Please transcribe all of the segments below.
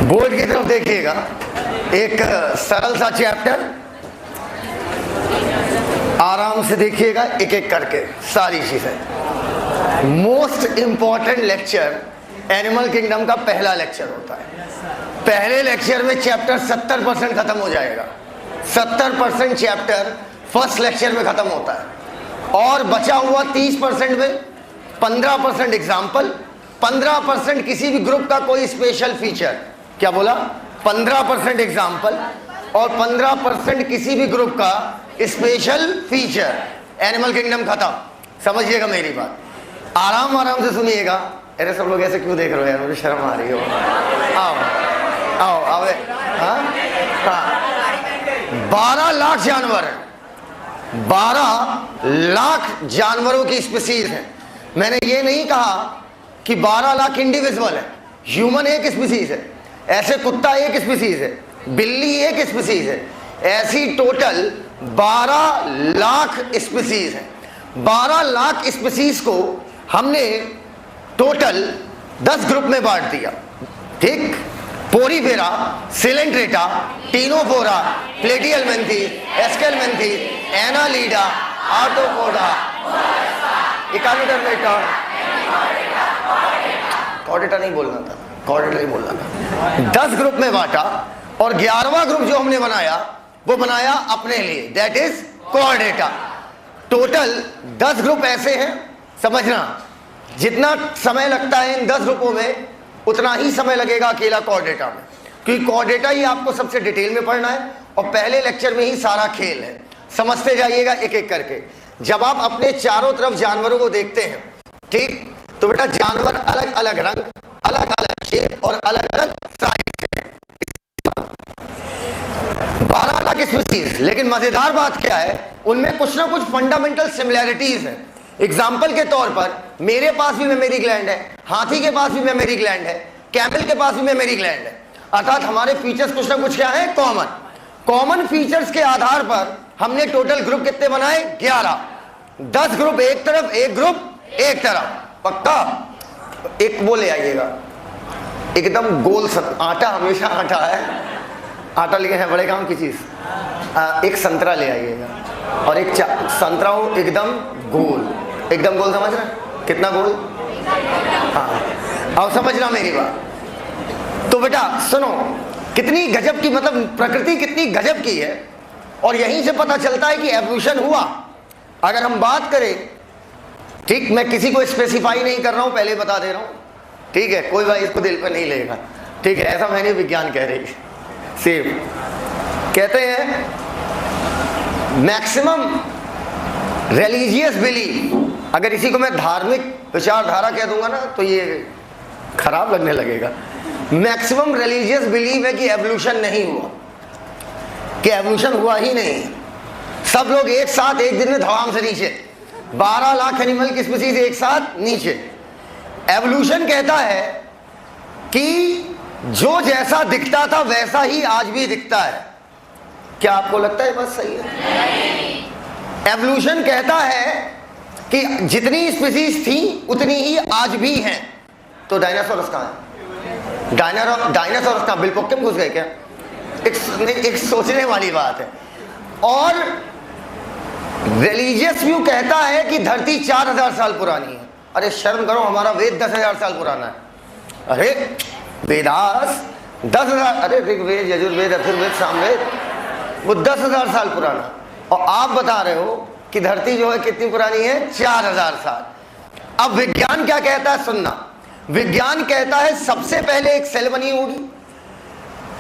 Board की तरफ देखिएगा, एक सरल सा चैप्टर, आराम से देखिएगा एक एक करके सारी चीजें। Most important lecture animal kingdom का पहला लेक्चर होता है। पहले लेक्चर में चैप्टर 70% खत्म हो जाएगा। 70% चैप्टर फर्स्ट लेक्चर में खत्म होता है और बचा हुआ 30% में 15% एग्जाम्पल, 15% किसी भी ग्रुप का कोई स्पेशल फीचर। क्या बोला? 15% एग्जाम्पल और 15% किसी भी ग्रुप का स्पेशल फीचर। एनिमल किंगडम खत्म। समझिएगा मेरी बात, आराम आराम से सुनिएगा। अरे सब लोग ऐसे क्यों देख रहे हो यार, मुझे शर्म आ रही हो। आओ आओ आओ। हाँ हाँ, 12 लाख जानवर हैं, 12 लाख जानवरों की स्पीसीज है। मैंने ये नहीं कहा कि 12 लाख इंडिविजुअल है। ह्यूमन एक स्पीसीज है, ऐसे कुत्ता एक स्पीसीज है, बिल्ली एक स्पीसीज है, ऐसी टोटल 12 लाख स्पीसीज है। 12 लाख स्पीसीज को हमने टोटल 10 ग्रुप में बांट दिया। ठीक, Porifera, Coelenterata, Ctenophora, Platyhelminthes, Aschelminthes, Annelida, Arthropoda, Echinodermata, Chordata नहीं बोलना था, कॉर्डेटा नहीं बोलना था। 10 ग्रुप में बांटा और 11वां ग्रुप जो हमने बनाया वो बनाया अपने लिए, that is Chordata. Total 10 group ऐसे हैं, समझना। जितना समय लगता है इन 10 ग्रुपों में उतना ही समय लगेगा अकेला कॉर्डेटा में, क्योंकि कॉर्डेटा ही आपको सबसे डिटेल में पढ़ना है और पहले लेक्चर में ही सारा खेल है। समझते जाइएगा एक एक करके। जब आप अपने चारों तरफ जानवरों को देखते हैं, ठीक, तो बेटा जानवर अलग अलग रंग, अलग अलग शेप और अलग अलग साइज के हैं। 12 लाख स्पीसीज, लेकिन मजेदार बात क्या है, उनमें कुछ ना कुछ फंडामेंटल सिमिलैरिटीज है। एग्जाम्पल के तौर पर मेरे पास भी मेमोरी ग्लैंड है, हाथी के पास भी मेमोरी ग्लैंड है, कैमल के पास भी मेमोरी ग्लैंड है। अर्थात हमारे फीचर्स कुछ ना कुछ क्या है, कॉमन। कॉमन फीचर्स के आधार पर हमने टोटल ग्रुप कितने बनाए? 11। 10 ग्रुप एक तरफ, एक ग्रुप एक तरफ। पक्का? एक वो ले आइएगा एकदम गोल आटा, हमेशा आटा है, आटा लेके है बड़े काम की चीज। एक संतरा ले आइएगा और एक संतरा हो एकदम गोल, एकदम गोल। समझ रहे? कितना गोल? हाँ, अब समझना मेरी बात। तो बेटा सुनो, कितनी गजब की, मतलब प्रकृति कितनी गजब की है। और यहीं से पता चलता है कि एवोल्यूशन हुआ। अगर हम बात करें, ठीक, मैं किसी को स्पेसिफाई नहीं कर रहा हूं, पहले बता दे रहा हूं, ठीक है, कोई भाई इसको दिल पर नहीं लेगा, ठीक है, ऐसा मैंने विज्ञान कह रही सेम। कहते हैं मैक्सिमम रिलीजियस बिलीफ, अगर इसी को मैं धार्मिक विचारधारा कह दूंगा ना तो ये खराब लगने लगेगा। मैक्सिमम रिलीजियस बिलीफ है कि एवोल्यूशन नहीं हुआ, कि एवोल्यूशन हुआ ही नहीं। सब लोग एक साथ एक दिन में धड़ाम से नीचे, 12 लाख एनिमल की स्पीसीज एक साथ नीचे। एवोल्यूशन कहता है कि जो जैसा दिखता था वैसा ही आज भी दिखता है। क्या आपको लगता है बात सही है? एवोल्यूशन कहता है कि जितनी स्पीसीज थी उतनी ही आज भी हैं। तो डायनासोरस कहाँ है? डायनासोरस कहाँ? बिलपोक्के में घुस गए क्या? एक सोचने वाली बात है। और रिलीजियस व्यू कहता है कि धरती 4000 साल पुरानी है। अरे शर्म करो, हमारा वेद 10,000 साल पुराना है। अरे वेदास 10,000, अरे ऋग्वेद, यजुर्वेद, अथर्ववेद, सामवेद, वो 10,000 साल पुराना। और आप बता रहे हो कि धरती जो है कितनी पुरानी है? 4000 साल। अब विज्ञान क्या कहता है, सुनना। विज्ञान कहता है सबसे पहले एक सेल बनी होगी,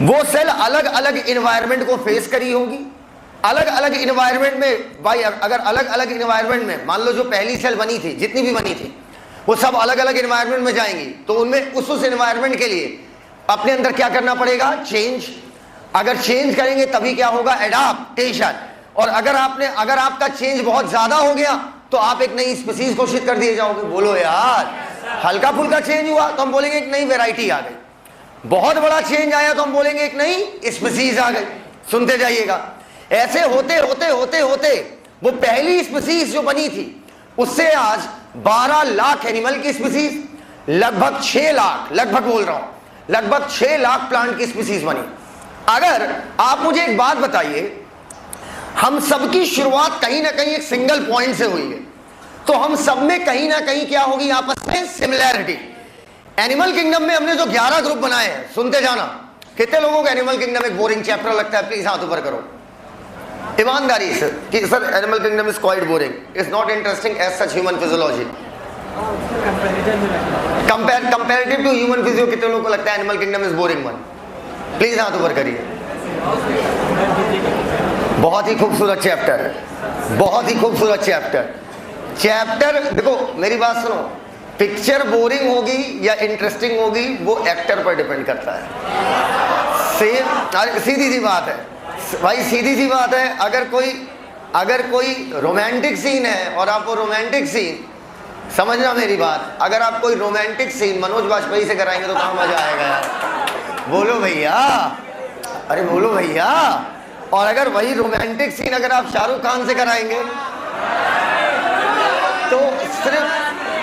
वो सेल अलग अलग इन्वायरमेंट को फेस करी होगी। अलग अलग इन्वायरमेंट में भाई, अगर अलग अलग इन्वायरमेंट में मान लो जो पहली सेल बनी थी, जितनी भी बनी थी, वो सब अलग अलग इन्वायरमेंट में जाएंगी, तो उनमें उस इन्वायरमेंट के लिए अपने अंदर क्या करना पड़ेगा? चेंज। अगर चेंज करेंगे तभी क्या होगा? एडाप्टेशन। और अगर आपका चेंज बहुत ज्यादा हो गया तो आप एक नई स्पीसीज घोषित कर दिए जाओगे। बोलो यार, हल्का फुल्का चेंज हुआ तो हम बोलेंगे एक नई वैरायटी आ गई, बहुत बड़ा चेंज आया तो हम बोलेंगे एक नई स्पीसीज आ गई। सुनते जाइएगा। ऐसे होते होते होते होते वो पहली स्पीसीज जो बनी थी उससे आज 12 लाख एनिमल की स्पीसीज, लगभग 6 लाख, लगभग बोल रहा हूं, लगभग 6 लाख प्लांट की स्पीसीज बनी। अगर आप मुझे एक बात बताइए, हम सबकी शुरुआत कहीं ना कहीं एक सिंगल पॉइंट से हुई है, तो हम सब में कहीं ना कहीं क्या होगी आपस में सिमिलैरिटी। एनिमल किंगडम में हमने जो 11 ग्रुप बनाए हैं, सुनते जाना, कितने लोगों को एनिमल किंगडम एक बोरिंग चैप्टर लगता है? प्लीज हाथ ऊपर करो ईमानदारी से कि sir animal kingdom is quite boring, is not interesting as such human physiology. Comparative to human physio कितने लोगों को लगता है animal kingdom is boring one? Please हाथ ऊपर करिए। बहुत ही खूबसूरत चैप्टर है, बहुत ही खूबसूरत चैप्टर। देखो मेरी बात सुनो, पिक्चर बोरिंग होगी या इंटरेस्टिंग होगी वो एक्टर पर डिपेंड करता है। सेम सीधी सी बात है भाई, सीधी सी बात है। अगर कोई रोमांटिक सीन है और आप वो रोमांटिक सीन, समझना मेरी बात, अगर आप कोई रोमांटिक सीन मनोज वाजपेयी से कराएंगे तो कहाँ मजा आएगा यार? बोलो भैया, अरे बोलो भैया। और अगर वही रोमांटिक सीन अगर आप शाहरुख खान से कराएंगे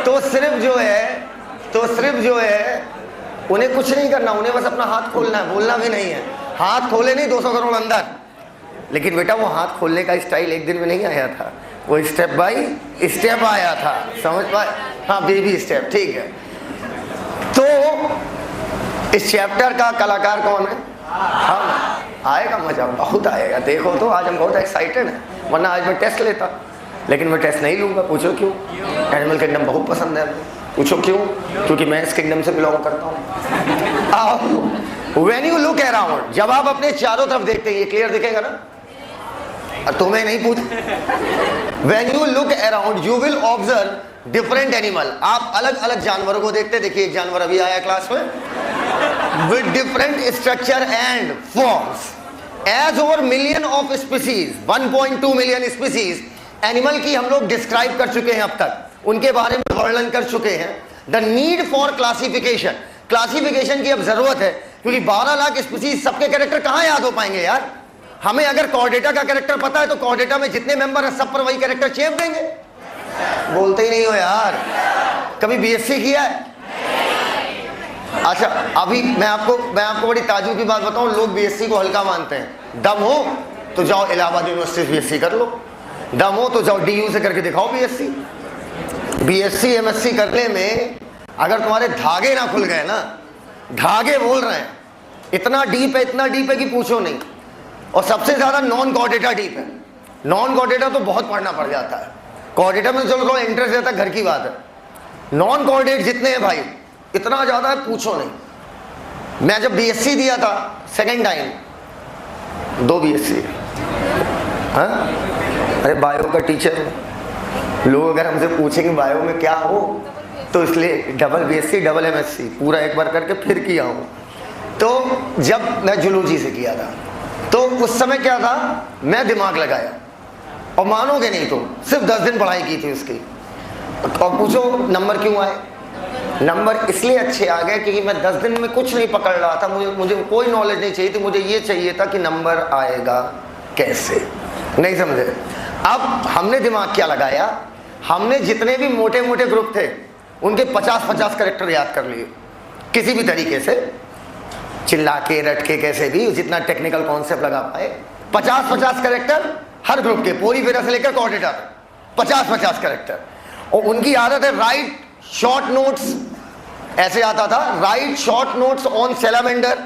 तो सिर्फ जो है उन्हें कुछ नहीं करना, उन्हें बस अपना हाथ खोलना है, बोलना भी नहीं है। हाथ खोले नहीं 200 करोड़ अंदर, लेकिन बेटा वो हाथ खोलने का स्टाइल एक दिन में नहीं आया था, वो स्टेप बाय स्टेप आया था, समझ पाए? हाँ, बेबी स्टेप, ठीक है। तो इस चैप्टर का कलाकार कौन है? हम। आएगा मजा, बहुत आएगा। देखो तो आज हम बहुत एक्साइटेड हैं, वरना आज मैं टेस्ट लेता, लेकिन मैं टेस्ट नहीं लूंगा। पूछो क्यों? एनिमल किंगडम बहुत पसंद है। पूछो क्यों? क्योंकि मैं इस किंगडम से बिलोंग करता हूँ। व्हेन यू लुक अराउंड, जब आप अपने चारों तरफ देखते हैं, ये क्लियर दिखेगा ना? तुम्हें नहीं पूछ। When you look around you will observe different animal. आप अलग अलग जानवरों को देखते। देखिए एक जानवर अभी आया क्लास में, with different structure and forms, as over million of species, 1.2 million species animal की हम लोग डिस्क्राइब कर चुके हैं अब तक, उनके बारे में वर्णन कर चुके हैं। The need for classification, classification की अब जरूरत है, क्योंकि 12 लाख स्पीसीज, सबके कैरेक्टर कहाँ याद हो पाएंगे यार? हमें अगर कॉर्डेटा का कैरेक्टर पता है तो कॉर्डेटा में जितने मेंबर है सब पर वही कैरेक्टर चेप देंगे। बोलते ही नहीं हो यार। कभी बीएससी किया है? अच्छा, अभी मैं आपको बड़ी ताजुब की बात बताऊं, लोग बीएससी को हल्का मानते हैं। दम हो तो जाओ इलाहाबाद यूनिवर्सिटी से बीएससी कर लो, दम हो तो जाओ डीयू से करके दिखाओ बीएससी एमएससी करने में अगर तुम्हारे धागे ना खुल गए ना, धागे बोल रहे हैं, इतना डीप है कि पूछो नहीं। और सबसे ज्यादा नॉन कॉर्डेटा डीप है। नॉन कॉर्डेटा तो बहुत पढ़ना पड़ जाता है, कॉर्डेटा में चलो थोड़ा इंटरेस्ट रहता है, घर की बात है। नॉन कॉर्डेट जितने हैं भाई, इतना ज्यादा है पूछो नहीं। मैं जब बीएससी दिया था सेकंड टाइम, 2 बीएससी, हाँ, अरे बायो का टीचर हूं। लोग अगर हमसे पूछेंगे बायो में क्या हो, तो इसलिए डबल बीएससी डबल एमएससी पूरा एक बार करके फिर किया हूं। तो जब मैं जूलॉजी से किया था तो उस समय क्या था, मैं दिमाग लगाया और मानोगे नहीं तुम, सिर्फ 10 दिन पढ़ाई की थी उसकी। और पूछो नंबर क्यों आए? नंबर इसलिए अच्छे आ गए क्योंकि मैं 10 दिन में कुछ नहीं पकड़ रहा था, मुझे कोई नॉलेज नहीं चाहिए थी, मुझे ये चाहिए था कि नंबर आएगा कैसे। नहीं समझे? अब हमने दिमाग क्या लगाया, हमने जितने भी मोटे मोटे ग्रुप थे उनके 50-50 कैरेक्टर याद कर लिए, किसी भी तरीके से, चिल्ला के रट के, कैसे भी, जितना टेक्निकल कॉन्सेप्ट लगा पाए। 50-50 कैरेक्टर हर ग्रुप के, पोरी फेरा से लेकर कॉर्डेटा तक 50-50 कैरेक्टर। और उनकी आदत है राइट शॉर्ट नोट्स, ऐसे आता था, right short notes on salamander.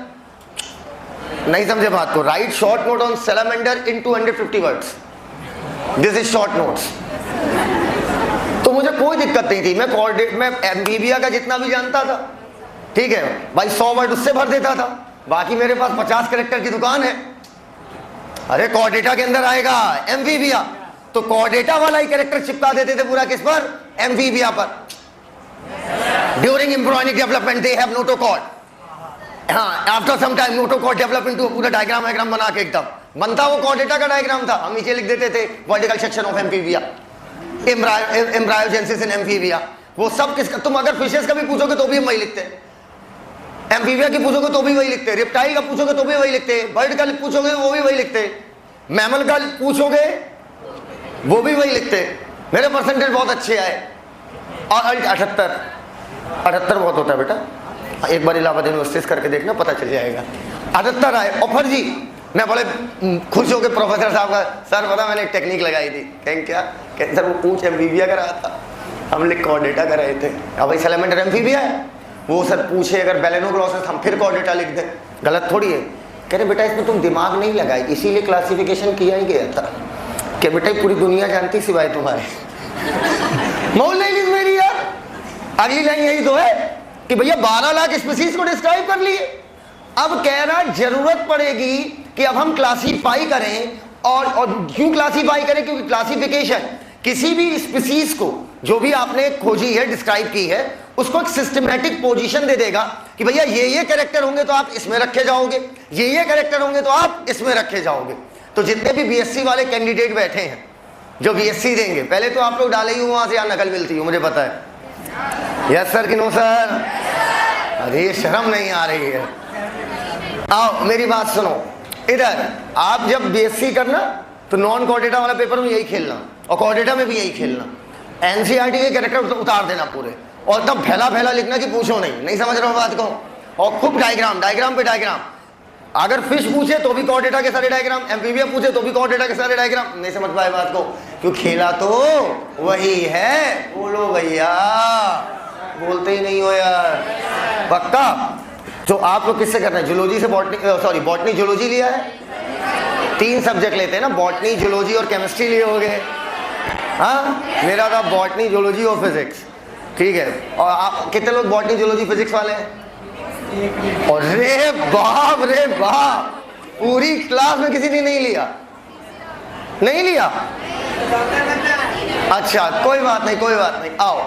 नहीं समझे बात को? Right short note on salamander in 250 words, this is short notes. तो मुझे कोई दिक्कत नहीं थी, मैं एम्फीबिया का जितना भी जानता था, ठीक है भाई, 100 वर्ड उससे भर देता था। बाकी मेरे पास 50 कैरेक्टर की दुकान है। अरे कॉर्डेटा के अंदर आएगा एम्फीबिया, तो कॉर्डेटा वाला ही कैरेक्टर चिपका देते थे पूरा, किस पर? एम्फीबिया पर। During embryonic development they have notochord, हाँ, after some time notochord develop into, पूरा डायग्राम बना के एकदम बनता, वो कॉर्डेटा का डायग्राम था। हम नीचे लिख देते थे vertical section of Amphibia, embryogenesis in Amphibia. वो सब किसका? तुम अगर फिशेस का भी पूछोगे तो भी हम वही लिखते हैं, एम्फीबिया की पूछोगे तो भी वही लिखते हैं, रिप्टाइल का पूछोगे तो भी वही लिखते हैं, बर्ड का पूछोगे वो भी वही लिखते हैं, मैमल का पूछोगे वो भी वही लिखते हैं। मेरे परसेंटेज बहुत अच्छे आए। और 78 बहुत होता है बेटा, एक बार इलाहाबाद यूनिवर्सिटी करके देखना, पता चल जाएगा। आदित्य राय ऑफर जी, मैं बड़े खुश हो के प्रोफेसर साहब का, सर पता मैंने एक टेक्निक लगाई थी। कहें क्या? कहते सर वो पूछ एम्फीबिया का रहा था, हम लिख कॉर्डेटा कर रहे थे। अब भाई सैलेमेंडर एम्फीबिया है, वो सर पूछे अगर बेलेनोग्लॉसस, हम फिर कॉर्डेटा लिख दें, गलत थोड़ी है। कह रहे बेटा इसमें तुम दिमाग नहीं लगाई, इसीलिए क्लासिफिकेशन किया ही गया था कि बेटा पूरी दुनिया जानती सिवाय तुम्हारे। मौल नहीं लिख मेरी यार। अगली लाइन यही तो है कि भैया 12 लाख स्पीसीज को डिस्क्राइब कर लिए। अब कह रहा जरूरत पड़ेगी कि अब हम क्लासीफाई करें, और क्यों क्लासीफाई करें? क्योंकि क्लासिफिकेशन किसी भी स्पीसीज को जो भी आपने खोजी है, डिस्क्राइब की है, उसको एक सिस्टमैटिक पोजीशन दे देगा कि भैया ये कैरेक्टर होंगे तो आप इसमें रखे जाओगे, ये कैरेक्टर होंगे तो आप इसमें रखे जाओगे। तो जितने भी बीएससी वाले कैंडिडेट बैठे हैं जो बीएससी देंगे, पहले तो आप लोग डाले ही हो वहां से, यहाँ नकल मिलती हो, मुझे पता है। यस सर कि नो सर? अरे शर्म नहीं आ रही है। आओ मेरी बात सुनो, इधर आप जब बीएससी करना तो नॉन कॉर्डेटा वाला पेपर में यही खेलना, और कॉर्डेटा में भी यही खेलना। एनसीईआरटी के कैरेक्टर उतार देना पूरे, और तब फैला फैला लिखना कि पूछो नहीं समझ रहे हो बात को। और खूब डायग्राम पे डायग्राम। अगर फिश पूछे तो भी कॉर्डेटा के सारे डायग्राम, एम्फीबिया पूछे तो भी कॉर्डेटा के सारे डायग्राम। नहीं समझ पाए बात को, क्यों? खेला तो वही है। बोलो भैया, बोलते ही नहीं हो यार। पक्का? तो आप लोग किससे कर रहे हैं? जूलॉजी से बॉटनी, सॉरी बॉटनी जूलॉजी लिया है? 3 सब्जेक्ट लेते हैं ना, बॉटनी जूलॉजी और केमिस्ट्री लिए हो गए। हाँ, मेरा था बॉटनी जूलॉजी और फिजिक्स, ठीक है। और आप कितने लोग बॉटनी जूलॉजी फिजिक्स वाले हैं? और रे बाप, पूरी क्लास में किसी ने नहीं लिया? नहीं लिया? अच्छा कोई बात नहीं। आओ,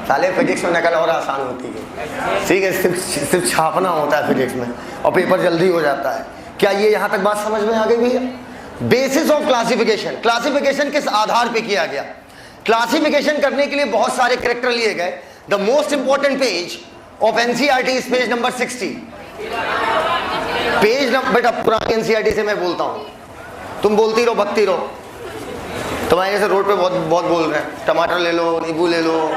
साले फिजिक्स में नकल और आसान होती है, ठीक है। सिर्फ छापना होता है फिजिक्स में, और पेपर जल्दी हो जाता है। क्या ये यहां तक बात समझ में आ गई भैया? बेसिस ऑफ क्लासिफिकेशन, क्लासिफिकेशन किस आधार पे किया गया? क्लासिफिकेशन करने के लिए बहुत सारे कैरेक्टर लिए गए। The most important page of NCERT is page number 60। Page number, बेटा पुरानी एनसीईआरटी से मैं बोलता हूं, तुम बोलती रहो, भगती रहो। तुम्हारे जैसे रोड पे बहुत बोल रहे हैं, टमाटर ले लो, नींबू ले लो।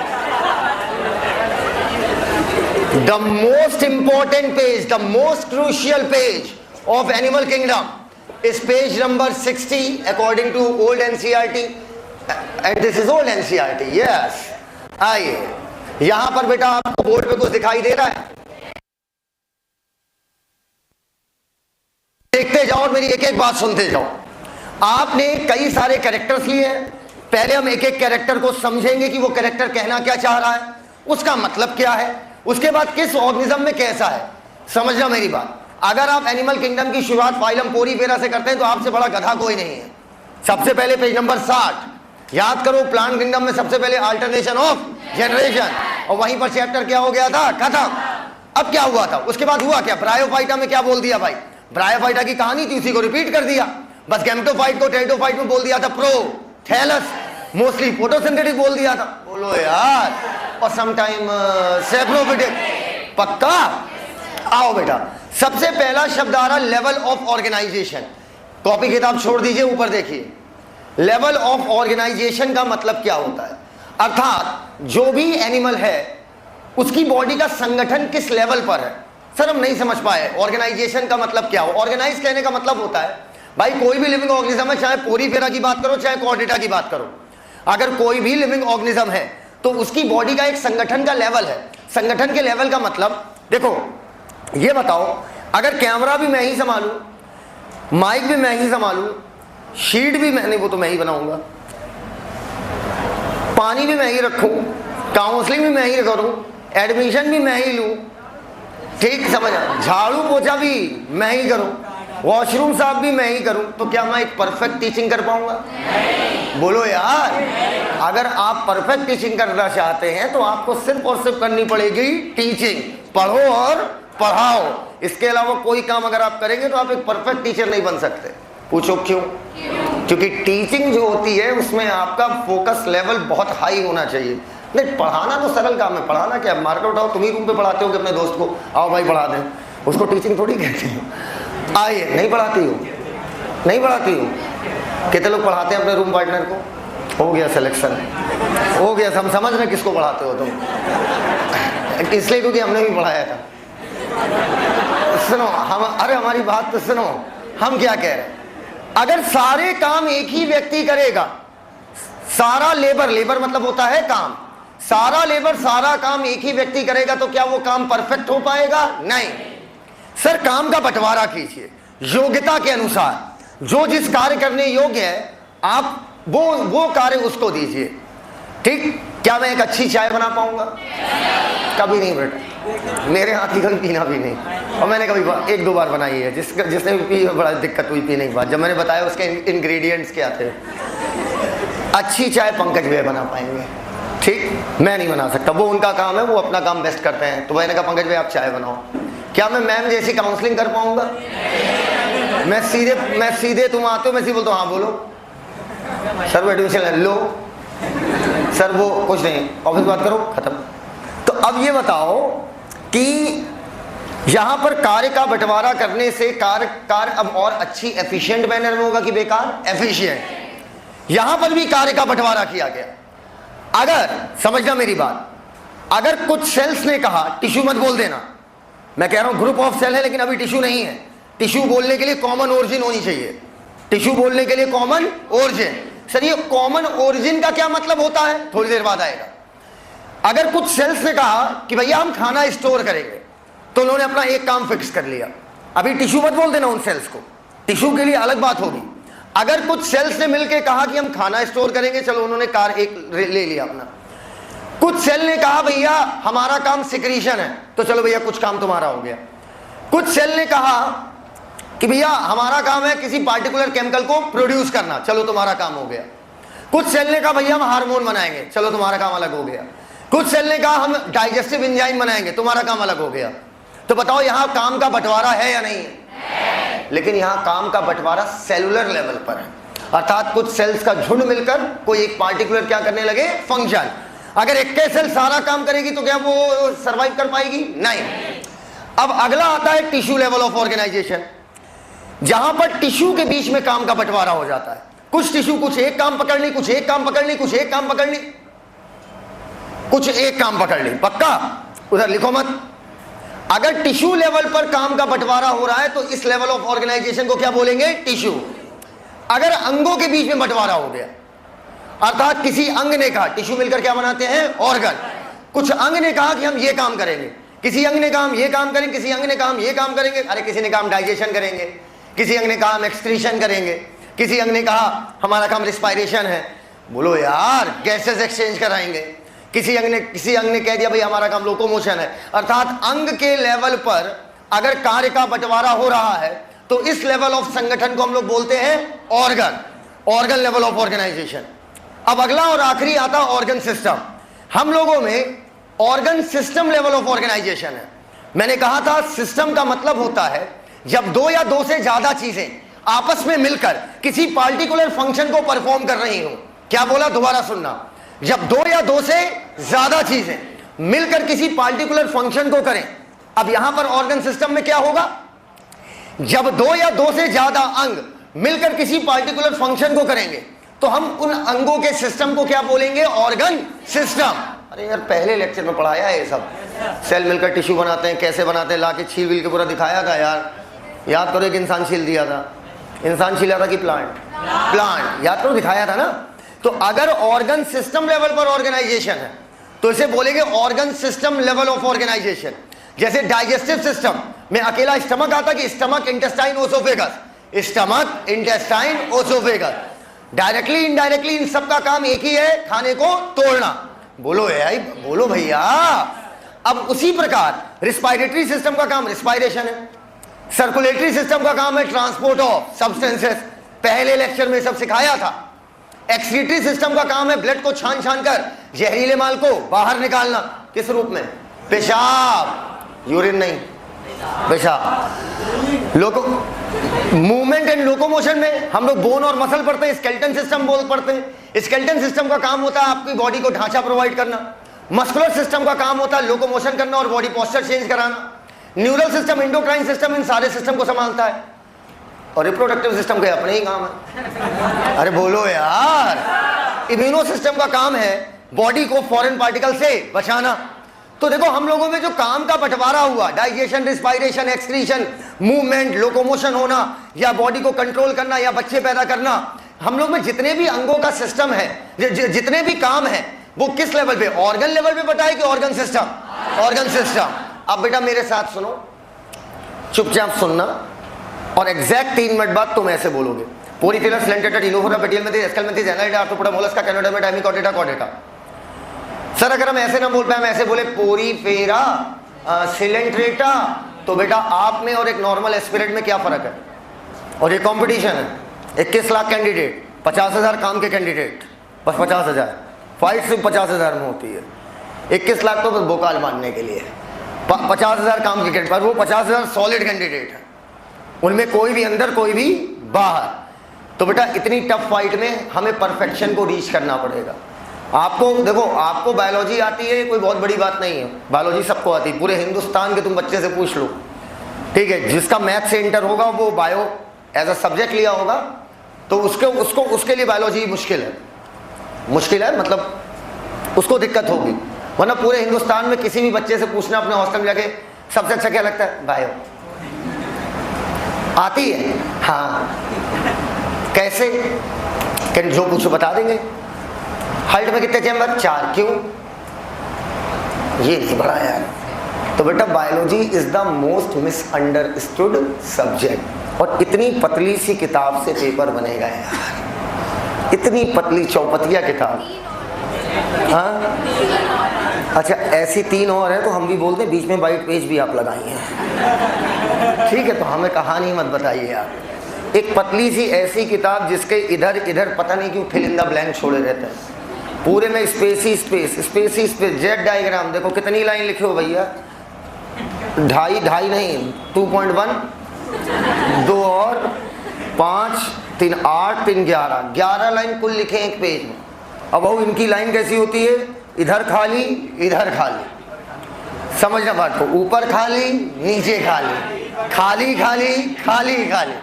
The most important page, the most crucial page of Animal Kingdom is page number 60 according to old NCERT, and this is old NCERT, yes। आइए, यहां पर बेटा आपको बोर्ड पे कुछ दिखाई दे रहा है? देखते जाओ और मेरी एक एक बात सुनते जाओ। आपने कई सारे कैरेक्टर्स लिए हैं, पहले हम एक एक कैरेक्टर को समझेंगे कि वो कैरेक्टर कहना क्या चाह रहा है, उसका मतलब क्या है, उसके बाद किस ऑर्गेनिज्म में कैसा है। समझना मेरी बात। अगर आप एनिमल किंगडम की शुरुआत फाइलम पोरीफेरा से करते हैं तो आपसे बड़ा गधा कोई नहीं है। सबसे पहले पेज नंबर 60 याद करो, प्लांट किंगडम में सबसे पहले अल्टरनेशन ऑफ जनरेशन, और वहीं पर चैप्टर क्या हो गया था? खत्म। अब क्या हुआ था? उसके बाद हुआ क्या? ब्रायोफाइटा में क्या बोल दिया भाई? ब्रायोफाइटा की कहानी थी, उसी को रिपीट कर दिया। बस गैमेटोफाइट को टेरिडोफाइट में बोल दिया था प्रोथैलस, मोस्टली फोटोसिंथेटिक बोल दिया था। बोलो यार। और समटाइम सेप्रोफिटिक। पक्का? आओ बेटा, सबसे पहला शब्द आ रहा लेवल ऑफ ऑर्गेनाइजेशन। कॉपी किताब छोड़ दीजिए, ऊपर देखिए। लेवल ऑफ ऑर्गेनाइजेशन का मतलब क्या होता है? अर्थात जो भी एनिमल है उसकी बॉडी का संगठन किस लेवल पर है। सर हम नहीं समझ पाए, ऑर्गेनाइजेशन का मतलब क्या हो? ऑर्गेनाइज कहने का मतलब होता है भाई कोई भी लिविंग ऑर्गेनिज्म है, चाहे पोरीफेरा की बात करो चाहे कॉर्डेटा की बात करो, अगर कोई भी लिविंग ऑर्गेनिज्म है तो उसकी बॉडी का एक संगठन का लेवल है। संगठन के लेवल का मतलब देखो, ये बताओ, अगर कैमरा भी मैं ही संभालूं, माइक भी मैं ही संभालूं, शीट भी मैंने, वो तो मैं ही बनाऊंगा, पानी भी मैं ही रखूं, काउंसलिंग भी मैं ही करूं, एडमिशन भी मैं ही लूं, ठीक समझ, झाड़ू पोछा भी मैं ही करूं, वॉशरूम साफ भी मैं ही करूं, तो क्या मैं एक परफेक्ट टीचिंग कर पाऊंगा? बोलो यार। अगर आप परफेक्ट टीचिंग करना चाहते हैं तो आपको सिर्फ और सिर्फ करनी पड़ेगी टीचिंग। पढ़ो और पढ़ाओ, इसके अलावा कोई काम अगर आप करेंगे तो आप एक परफेक्ट टीचर नहीं बन सकते। पूछो क्यों? क्योंकि टीचिंग जो होती है उसमें आपका फोकस लेवल बहुत हाई होना चाहिए। नहीं, पढ़ाना तो सरल काम है। पढ़ाना क्या, मार्कर उठाओ, तुम ही रूम पे पढ़ाते हो कि अपने दोस्त को आओ भाई पढ़ा दें, उसको टीचिंग थोड़ी कहते हो। आइए, नहीं पढ़ाती हो, नहीं पढ़ाती हो। कितने लोग पढ़ाते हैं अपने रूम पार्टनर को? हो गया सिलेक्शन, हो गया। हम समझ रहे किसको पढ़ाते हो तुम। इसलिए क्योंकि हमने भी पढ़ाया था। सुनो अरे हमारी बात तो सुनो, हम क्या कह रहे हैं, अगर सारे काम एक ही व्यक्ति करेगा, सारा लेबर मतलब होता है काम, सारा लेबर सारा काम एक ही व्यक्ति करेगा तो क्या वो काम परफेक्ट हो पाएगा? नहीं। सर काम का बंटवारा कीजिए योग्यता के अनुसार, जो जिस कार्य करने योग्य है आप वो कार्य उसको दीजिए। ठीक? क्या मैं एक अच्छी चाय बना पाऊंगा? कभी नहीं बेटा, मेरे हाथ की कभी पीना भी नहीं, और मैंने कभी एक दो बार बनाई है, जिसने भी पी बड़ा दिक्कत हुई पीने के बाद, जब मैंने बताया उसके इंग्रेडिएंट्स क्या थे। अच्छी चाय पंकज भैया बना पाएंगे, ठीक, मैं नहीं बना सकता, वो उनका काम है, वो अपना काम बेस्ट करते हैं। तो मैंने कहा पंकज भैया आप चाय बनाओ। क्या मैं मैम जैसी काउंसलिंग कर पाऊंगा? मैं सीधे तुम आते हो मैं सीधे बोलता हूँ हाँ बोलो सर वो एडमिशन लो सर, वो कुछ नहीं, ऑफिस बात करो, खत्म। तो अब ये बताओ कि यहां पर कार्य का बंटवारा करने से कार्य अब और अच्छी एफिशिएंट मैनर में होगा कि बेकार? एफिशिएंट। यहां पर भी कार्य का बंटवारा किया गया। अगर समझना मेरी बात, अगर कुछ सेल्स ने कहा टिश्यू मत बोल देना, मैं कह रहा हूं ग्रुप ऑफ सेल है लेकिन अभी टिश्यू नहीं है, टिश्यू बोलने के लिए कॉमन ओरिजिन होनी चाहिए, टिश्यू बोलने के लिए कॉमन ओरिजिन। सर ये कॉमन ओरिजिन का क्या मतलब होता है? थोड़ी देर बाद आएगा। अगर कुछ सेल्स ने कहा कि भैया हम खाना स्टोर करेंगे, तो उन्होंने अपना एक काम फिक्स कर लिया, अभी टिश्यू मत बोल देना उन सेल्स को, टिश्यू के लिए अलग बात होगी। अगर कुछ सेल्स ने मिलकर कहा कि हम खाना स्टोर करेंगे, चलो उन्होंने कार एक ले लिया अपना। कुछ सेल ने कहा भैया हमारा काम सिक्रीशन है, तो चलो भैया कुछ काम तुम्हारा हो गया। कुछ सेल ने कहा कि भैया हमारा काम है किसी पार्टिकुलर केमिकल को प्रोड्यूस करना, चलो तुम्हारा काम हो गया। कुछ सेल ने कहा भैया हम हार्मोन बनाएंगे, चलो तुम्हारा काम अलग हो गया। कुछ सेल ने कहा हम डाइजेस्टिव एंजाइम बनाएंगे, तुम्हारा काम अलग हो गया। तो बताओ यहां काम का बंटवारा है या नहीं है? लेकिन यहां काम का बंटवारा सेलुलर लेवल पर है, अर्थात कुछ सेल्स का झुंड मिलकर कोई एक पार्टिकुलर क्या करने लगे? फंक्शन। अगर एक सेल सारा काम करेगी तो क्या वो सरवाइव कर पाएगी? नहीं। अब अगला आता है टिश्यू लेवल ऑफ ऑर्गेनाइजेशन, जहां पर टिश्यू के बीच में काम का बंटवारा हो जाता है। कुछ टिश्यू कुछ एक काम पकड़ ली, कुछ एक काम पकड़ ली, कुछ एक काम पकड़ ली, कुछ एक काम पकड़ ली। पक्का? उधर लिखो मत। अगर टिश्यू लेवल पर काम का बंटवारा हो रहा है तो इस लेवल ऑफ ऑर्गेनाइजेशन को क्या बोलेंगे? टिश्यू। अगर अंगों के बीच में बंटवारा हो गया, अर्थात किसी अंग ने कहा, टिश्यू मिलकर क्या बनाते हैं? ऑर्गन। कुछ अंग ने कहा कि हम ये काम करेंगे, किसी अंग ने कहा हम ये काम करेंगे, किसी अंग ने कहा हम ये काम करेंगे, अरे किसी ने कहा हम डाइजेशन करेंगे, किसी अंग ने कहा हम एक्सक्रीशन करेंगे, किसी अंग ने कहा हमारा काम रिस्पायरेशन है, बोलो यार गैसेस एक्सचेंज कराएंगे, किसी अंग ने कह दिया भाई हमारा काम लोकोमोशन है। अर्थात अंग के लेवल पर अगर कार्य का बंटवारा हो रहा है तो इस लेवल ऑफ संगठन को हम लोग बोलते हैं organ, organ level of organization. अब अगला और आखिरी आता ऑर्गन सिस्टम। हम लोगों में organ system level of organization है। मैंने कहा था सिस्टम का मतलब होता है जब दो या दो से ज्यादा चीजें आपस में मिलकर किसी पार्टिकुलर फंक्शन को परफॉर्म कर रही हो। क्या बोला? दोबारा सुनना। जब दो या दो से ज्यादा चीजें मिलकर किसी पार्टिकुलर फंक्शन को करें। अब यहां पर ऑर्गन सिस्टम में क्या होगा? जब दो या दो से ज्यादा अंग मिलकर किसी पार्टिकुलर फंक्शन को करेंगे तो हम उन अंगों के सिस्टम को क्या बोलेंगे? Organ system. अरे यार पहले लेक्चर में पढ़ाया है ये सब, सेल मिलकर टिश्यू बनाते हैं, कैसे बनाते हैं, लाके छील विल के पूरा दिखाया था यार। याद करो एक इंसान छील दिया था, इंसान छीला था कि प्लांट? प्लांट। याद करो दिखाया था ना। तो अगर ऑर्गन सिस्टम लेवल पर ऑर्गेनाइजेशन है तो इसे बोलेंगे organ system level of organisation. जैसे डाइजेस्टिव सिस्टम में अकेला स्टमक आता कि stomach, intestine, oesophagus, stomach, intestine, oesophagus. Directly indirectly इन सब का काम एक ही है, खाने को तोड़ना। बोलो यार, बोलो भैया। अब उसी प्रकार रिस्पायरेटरी सिस्टम का काम रिस्पायरेशन है, सर्कुलेटरी सिस्टम का काम है ट्रांसपोर्ट ऑफ सब्सटेंसेस, पहले लेक्चर में सब सिखाया था। एक्सक्रीटरी सिस्टम का काम है ब्लड को छान छान कर जहरीले माल को बाहर निकालना। किस रूप में? पेशाब, यूरिन नहीं, पेशाब। मूवमेंट एंड लोकोमोशन में हम लोग बोन और मसल पढ़ते हैं, स्केलेटन सिस्टम बोल पढ़ते हैं। स्केलेटन सिस्टम का काम होता है आपकी बॉडी को ढांचा प्रोवाइड करना। मस्कुलर सिस्टम का काम होता है लोकोमोशन करना और बॉडी पोस्चर चेंज कराना। Neural system, endocrine system in सारे सिस्टम को संभालता है। और रिप्रोडक्टिव सिस्टम के अपने ही काम है। अरे बोलो यार। इम्यूनो सिस्टम का काम है बॉडी को फॉरेन पार्टिकल से बचाना। तो देखो हम लोगों में जो काम का बंटवारा हुआ, digestion, respiration, excretion, movement, locomotion होना, या बॉडी को कंट्रोल करना, या बच्चे पैदा करना, हम लोग में जितने भी अंगों का सिस्टम है, जितने भी काम है, वो किस लेवल पे, ऑर्गन लेवल पे बटा है कि ऑर्गन सिस्टम? Organ system. अब बेटा मेरे साथ सुनो, चुपचाप सुनना, और एग्जैक्ट 3 मिनट बाद तुम ऐसे बोलोगे, Porifera, Coelenterata, Ctenophora, Platyhelminthes, Aschelminthes, Annelida, Arthropoda, Mollusca, Echinodermata, Hemichordata, Chordata. Sir अगर हम ऐसे ना बोल पाए, हम ऐसे बोले पोरीफेरा, सिलेंट्रेटा, तो बेटा आप में और एक नॉर्मल एस्पिरेंट में क्या फर्क है? और ये कंपटीशन है, 21 लाख कैंडिडेट, 50,000 काम के कैंडिडेट, बस 50,000 फाइट सिर्फ 50,000 में होती है, 21 लाख तो बस बोकाल मानने के लिए, 50,000 काम के कैंडिडेट, पर वो 50,000 सॉलिड कैंडिडेट है, उनमें कोई भी अंदर कोई भी बाहर। तो बेटा इतनी टफ फाइट में हमें परफेक्शन को रीच करना पड़ेगा। आपको देखो, आपको बायोलॉजी आती है, कोई बहुत बड़ी बात नहीं है, बायोलॉजी सबको आती है, पूरे हिंदुस्तान के तुम बच्चे से पूछ लो, ठीक है, जिसका मैथ से इंटर होगा वो बायो एज अ सब्जेक्ट लिया होगा, तो उसके लिए बायोलॉजी मुश्किल है, मतलब उसको दिक्कत होगी। वरना पूरे हिंदुस्तान में किसी भी बच्चे से पूछना अपने हॉस्टल में जाके सबसे अच्छा क्या लगता है? बायो आती है, हाँ, कैसे, जो पूछो बता देंगे। हाइट में कितने चैम्बर? 4, क्यों? ये नहीं बड़ा यार। तो बेटा biology is the most misunderstood subject, और इतनी पतली सी किताब से पेपर बनेगा यार, इतनी पतली चौपतिया किताब। हाँ अच्छा, ऐसी 3 और है तो हम भी बोलते हैं, बीच में वाइट पेज भी आप लगाई हैं, ठीक है, तो हमें कहानी मत बताइए आप। एक पतली सी ऐसी किताब जिसके इधर इधर पता नहीं क्यों फिल इन द ब्लैंक छोड़े रहते हैं, पूरे में स्पेस ही स्पेस, स्पेस ही स्पेस, जेड डायग्राम। देखो कितनी लाइन लिखे हो भैया, 2.5 नहीं, 2.1, 2 और 5, 3, 8, 3, 11 लाइन कुल लिखे एक पेज में। अब वो इनकी लाइन कैसी होती है? इधर खाली, इधर खाली, समझना बात को, ऊपर खाली, नीचे खाली, खाली खाली खाली खाली।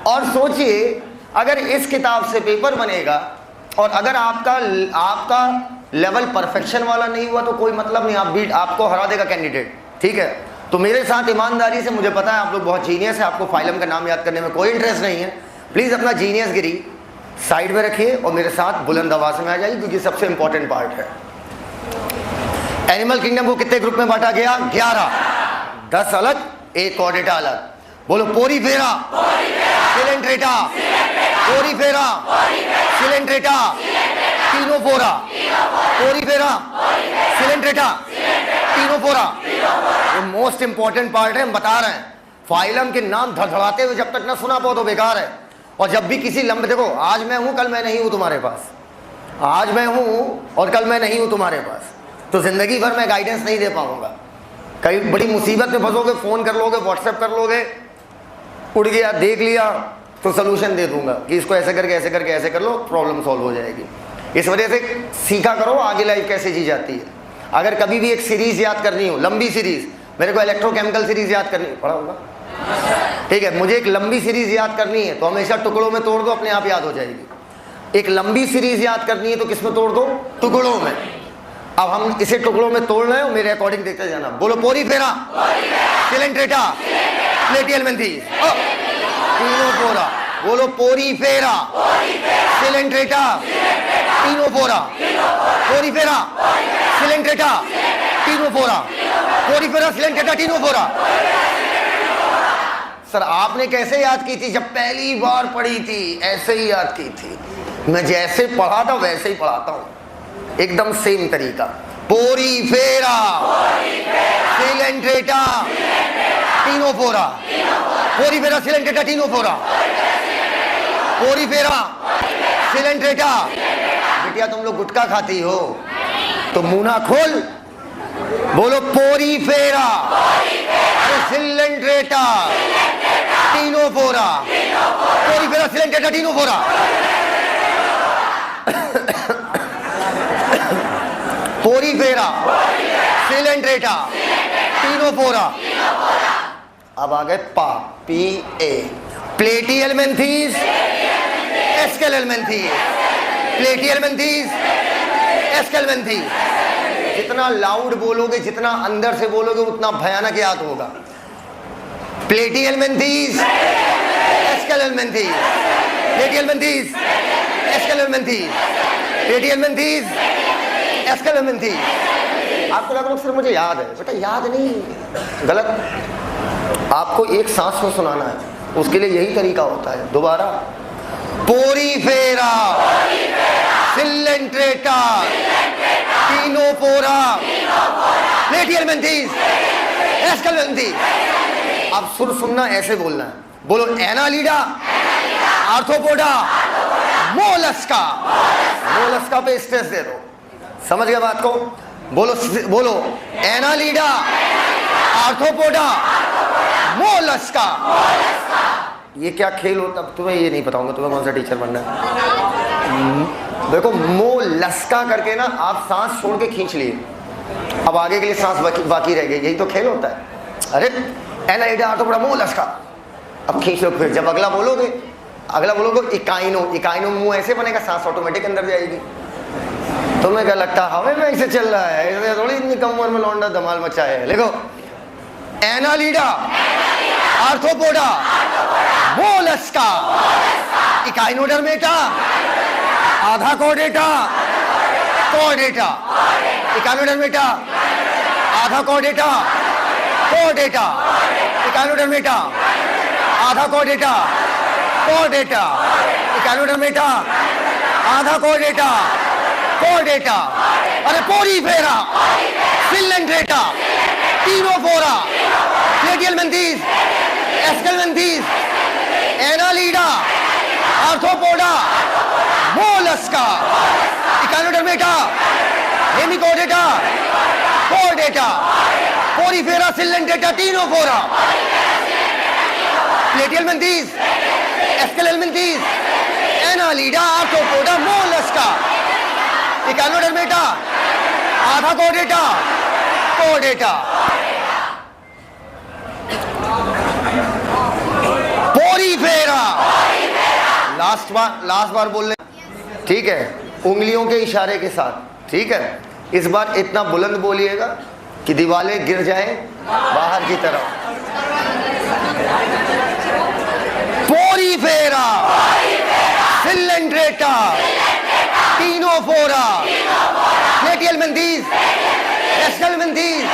और सोचिए अगर इस किताब से पेपर बनेगा और अगर आपका लेवल परफेक्शन वाला नहीं हुआ तो कोई मतलब नहीं, आपको हरा देगा कैंडिडेट, ठीक है। तो मेरे साथ ईमानदारी से, मुझे पता है आप लोग बहुत जीनियस है, आपको फाइलम का नाम याद करने में कोई इंटरेस्ट नहीं है, प्लीज अपना जीनियस गिरी साइड में रखिए और मेरे साथ बुलंद आवाज में आ जाइए, क्योंकि सबसे इंपॉर्टेंट पार्ट है। एनिमल किंगडम को कितने ग्रुप में बांटा गया? 11, 10 अलग, एक कॉर्डेटा अलग। बोलो Porifera, Coelenterata, Porifera, Coelenterata, Ctenophora, Porifera, Coelenterata, Ctenophora. ये मोस्ट इंपॉर्टेंट पार्ट है, हम बता रहे हैं। फाइलम के नाम धड़धड़ाते हुए जब तक ना सुना पाओ तो बेकार है। और जब भी किसी लंबे, देखो आज मैं हूं कल मैं नहीं हूं तुम्हारे पास, आज मैं हूं और कल मैं नहीं हूं तुम्हारे पास, तो जिंदगी भर मैं गाइडेंस नहीं दे पाऊंगा। कई बड़ी मुसीबत में फंसोगे, फोन कर लोगे, व्हाट्सएप कर लोगे, उड़ गया देख लिया तो सोल्यूशन दे दूंगा कि इसको ऐसे करके ऐसे करके ऐसे कर लो, प्रॉब्लम सॉल्व हो जाएगी। इस वजह से सीखा करो आगे लाइफ कैसे जी जाती है। अगर कभी भी एक सीरीज याद करनी हो, लंबी सीरीज, मेरे को इलेक्ट्रोकेमिकल सीरीज याद करनी, पढ़ा होगा, ठीक है, मुझे एक लंबी सीरीज याद करनी है तो हमेशा टुकड़ों में तोड़ दो, अपने आप याद हो जाएगी। एक लंबी सीरीज याद करनी है तो किस में तोड़ दो? टुकड़ों में। अब हम इसे टुकड़ों में तोड़ रहे हो, मेरे अकॉर्डिंग देखते जाना। बोलो पोरीफेरा, सिलेंट्रेटा, प्लेटियलमेंथिस, टिनोफोरा। बोलो Porifera, Coelenterata, Ctenophora, Porifera, Coelenterata, Ctenophora, Porifera, Coelenterata, Ctenophora. Sir आपने कैसे याद की थी? जब पहली बार पढ़ी थी ऐसे ही याद की थी। मैं जैसे पढ़ा था वैसे ही पढ़ाता हूं, एकदम सेम तरीका। Porifera, Coelenterata, Ctenophora, Porifera, Coelenterata, Ctenophora, Porifera, Coelenterata. बिटिया तुम लोग गुटखा खाती हो तो मुंह ना खोल, बोलो Porifera, Coelenterata, Ctenophora, Porifera, Coelenterata, Ctenophora. Porifera, Coelenterata, Ctenophora. अब आ गए पा, PA, प्लेटियलमेंथिस, एस्केलेलमेंथिस, प्लेटियलमेंथिस, एस्केलेलमेंथिस। जितना लाउड बोलोगे, जितना अंदर से बोलोगे, उतना भयानक याद होगा। प्लेटिहेलमिन्थेस, एस्केलेलमिन्थेस, प्लेटिहेलमिन्थेस, एस्केलेलमिन्थेस, प्लेटिहेलमिन्थेस, एस्केलेलमिन्थेस। आपको लग रहा है सर मुझे याद है, बेटा याद नहीं, गलत। आपको एक सांस में सुनाना है, उसके लिए यही तरीका होता है। दोबारा, पोरीफेरा, सिलेंट्रेटा, टिनोफोरा, प्लेटिहेलमिन्थेस, एस्केलेलमिन्थेस। अब सुर सुनना, ऐसे बोलना है। बोलो एनालिडा, आर्थ्रोपोडा, मोलस्का। मोलस्का पे स्ट्रेस दे दो, समझ गया बात को? बोलो बोलो एनालिडा, आर्थ्रोपोडा, मोलस्का। ये क्या खेल होता है तुम्हें ये नहीं बताऊंगा, तुम्हें कौन सा टीचर बनना है। देखो मोलस्का करके ना आप सांस छोड़ के खींच लिए, अब आगे के लिए सांस बाकी रह गई, यही तो खेल होता है। अरे एनालिडा, आर्थ्रोपोडा, मोलस्का, अब खींच लो। फिर जब अगला बोलोगे इकाइनो, इकाइनो मुंह ऐसे बनेगा, सांस ऑटोमेटिक अंदर जाएगी। तुम्हें क्या लगता है हमें में ऐसे चल रहा है? ऐसे थोड़ी इतनी कम उम्र में लौंडा धमाल मचा है। देखो एनालिडा, आर्थ्रोपोडा, मोलस्का, इकाइनोडर्मेटा, आधा कॉर्डेटा, कॉर्डेटा, इकाइनोडर्मेटा, आधा कॉर्डेटा, कॉर्डेटा, इकाइनोडर्मेटा, आधा कॉर्डेटा, कॉर्डेटा, इकाइनोडर्मेटा, आधा कॉर्डेटा, कॉर्डेटा। अरे Porifera, Coelenterata, Ctenophora, Platyhelminthes, Aschelminthes, Annelida, Arthropoda, Mollusca, Echinodermata, Hemichordata, Chordata, Porifera, Coelenterata, Ctenophora, Platyhelminthes, Aschelminthes, Annelida, Arthropoda, Mollusca, Echinodermata, आधा Chordata, Chordata. Porifera, last बार बोलने, ठीक है, उंगलियों के इशारे के साथ, ठीक है। इस बार इतना बुलंद बोलिएगा कि दीवारें गिर जाएं बाहर की तरफ। Porifera, Coelenterata, Ctenophora, Platyhelminthes, Aschelminthes,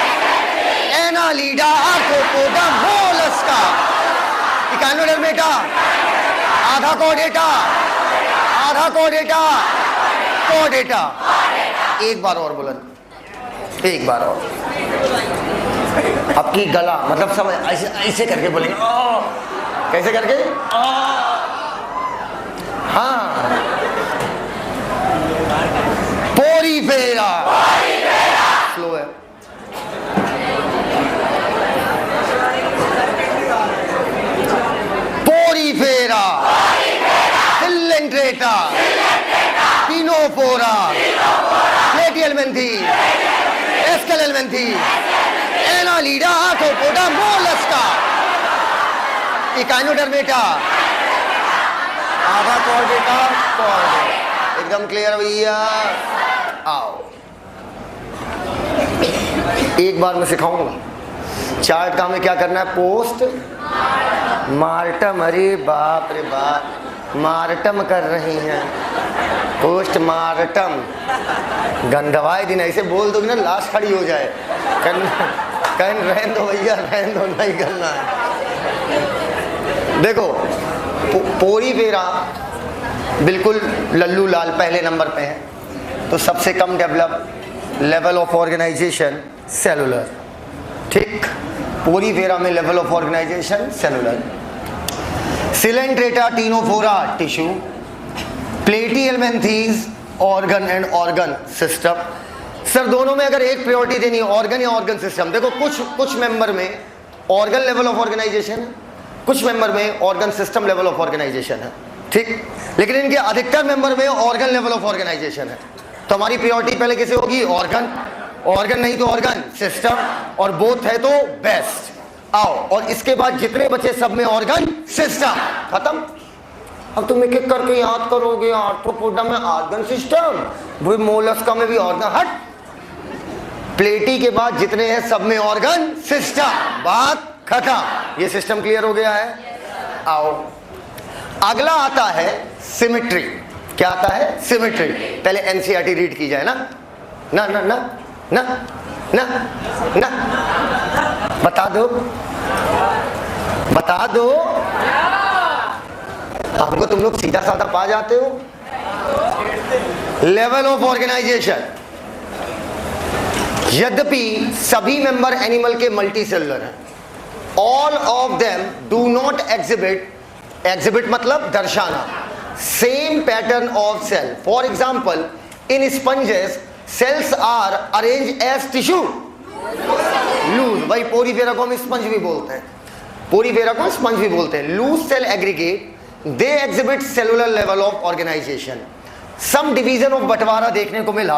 Annelida, Arthropoda, Mollusca, Echinodermata, आधा कॉर्डेटा, आधा कॉर्डेटा, कॉर्डेटा। एक बार और बुलंद, एक बार और। आपकी गला मतलब समझ, ऐसे करके बोलेंगे। कैसे करके? हाँ, पोरीफेरा, स्लो है। Porifera, Coelenterata, Ctenophora, Platyhelminthes, Aschelminthes, Annelida, Arthropoda, Mollusca, Echinodermata, आधा कॉर्डेटा, कॉर्डेटा। एकदम क्लियर भैया? आओ एक बार मैं सिखाऊंगा। चार्ट का हमें क्या करना है? Post mortem. अरे बाप रे बाप, मार्टम कर रही हैं, पोस्ट मार्टम। गंधवाए दिन ऐसे बोल दोगे ना, लाश खड़ी हो जाए। कहन रहन दो भैया, रहन दो, नहीं करना है। देखो पोरीफेरा बिल्कुल लल्लू लाल पहले नंबर पे है। तो सबसे कम develop level of organisation cellular, ठीक। पोरीफेरा में level of organisation cellular. Coelenterata, Ctenophora tissue, Platyhelminthes organ and organ system. Sir दोनों में अगर एक प्रायोरिटी देनी है, ऑर्गन या ऑर्गन सिस्टम। देखो कुछ मेंबर में ऑर्गन लेवल ऑफ ऑर्गेनाइजेशन है, कुछ मेंबर में organ system level of organization है, ठीक। लेकिन इनके अधिकतर मेंबर में ऑर्गन लेवल ऑफ ऑर्गेनाइजेशन है। तो हमारी प्रायोरिटी पहले किसे होगी? ऑर्गन। ऑर्गन नहीं तो ऑर्गन सिस्टम, और बोथ है तो बेस्ट। आओ, और इसके बाद जितने बचे सब में ऑर्गन सिस्टम खत्म। अब तुम एक एक करके याद करोगे। आर्थ्रोपोडा में ऑर्गन सिस्टम, वो मोलस्का में भी ऑर्गन। हट, प्लेटी के बाद जितने हैं सब में ऑर्गन सिस्टम, बात खत्म। ये सिस्टम क्लियर हो गया है। आओ अगला आता है सिमेट्री। क्या आता है? सिमेट्री। पहले एनसीईआरटी रीड की जाए ना ना ना ना ना ना ना, बता दो बता दो। हमको तुम लोग सीधा साधा पा जाते हो। Level of organisation. यद्यपि सभी मेंबर एनिमल के मल्टी सेलुलर हैं, all of them do not exhibit मतलब दर्शाना same pattern of cell. For example in sponges cells are arrange as tissue loose. भाई पोरीफेरा को हम स्पंज भी बोलते हैं, पोरीफेरा को स्पंज भी बोलते हैं। Loose cell aggregate, they exhibit cellular level of organisation. Some division of बंटवारा देखने को मिला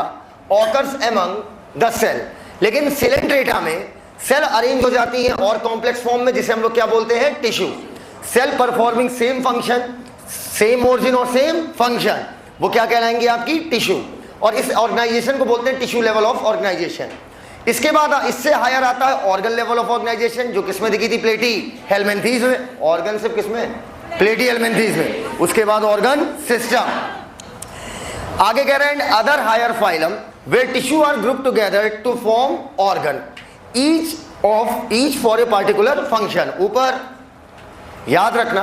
ऑकर्स एमंग द सेल, लेकिन सिलेंट्रेटा में सेल अरेंज हो जाती है और कॉम्प्लेक्स फॉर्म में, जिसे हम लोग क्या बोलते हैं? Tissue. Cell performing same function, same origin और सेम फंक्शन, वो क्या कहलाएंगे? आपकी टिश्यू। और इस ऑर्गेनाइजेशन को बोलते हैं टिश्यू लेवल ऑफ ऑर्गेनाइजेशन। इसके बाद इससे हायर आता है ऑर्गन लेवल ऑफ ऑर्गेनाइजेशन, जो किसमें दिखी थी? प्लेटी हेलमिंथीज में। ऑर्गन सिर्फ किसमें? प्लेटी हेलमिंथीज में। उसके बाद ऑर्गन सिस्टम। आगे कह रहे हैं other higher phylum where tissue are group together to form organ, each for a particular function. ऊपर याद रखना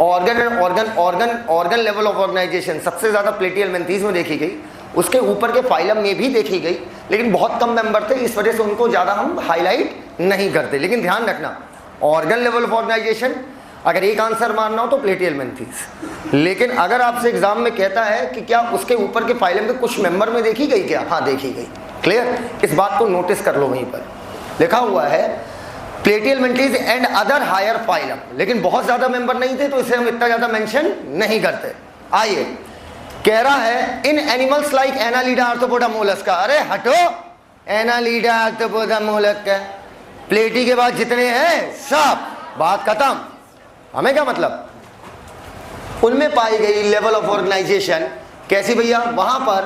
ऑर्गन लेवल ऑफ ऑर्गेनाइजेशन सबसे ज्यादा प्लेटी हेलमिंथीज में देखी गई, उसके ऊपर के फाइलम में भी देखी गई, लेकिन बहुत कम मेंबर थे, इस वजह से उनको ज्यादा हम हाईलाइट नहीं करते। लेकिन ध्यान रखना ऑर्गन लेवल ऑफ ऑर्गेनाइजेशन, अगर एक आंसर मानना हो तो प्लेटी हेलमिंथीज। लेकिन अगर आपसे एग्जाम में कहता है कि क्या उसके ऊपर के फाइलम के कुछ मेंबर में देखी गई, क्या? हाँ देखी गई। क्लियर? इस बात को नोटिस कर लो, वहीं पर लिखा हुआ है Platyhelminthes and other higher phylum, लेकिन बहुत ज्यादा मेंबर नहीं थे तो इसे हम इतना ज्यादा मेंशन नहीं करते। आइए, कह रहा है in animals like Annelida Arthropoda Mollusca. अरे हटो, एनालिडा आर्थ्रोपोडा मोलस्का, प्लेटी के बाद जितने हैं सब, बात खत्म। हमें क्या मतलब? उनमें पाई गई लेवल ऑफ ऑर्गेनाइजेशन कैसी भैया? वहां पर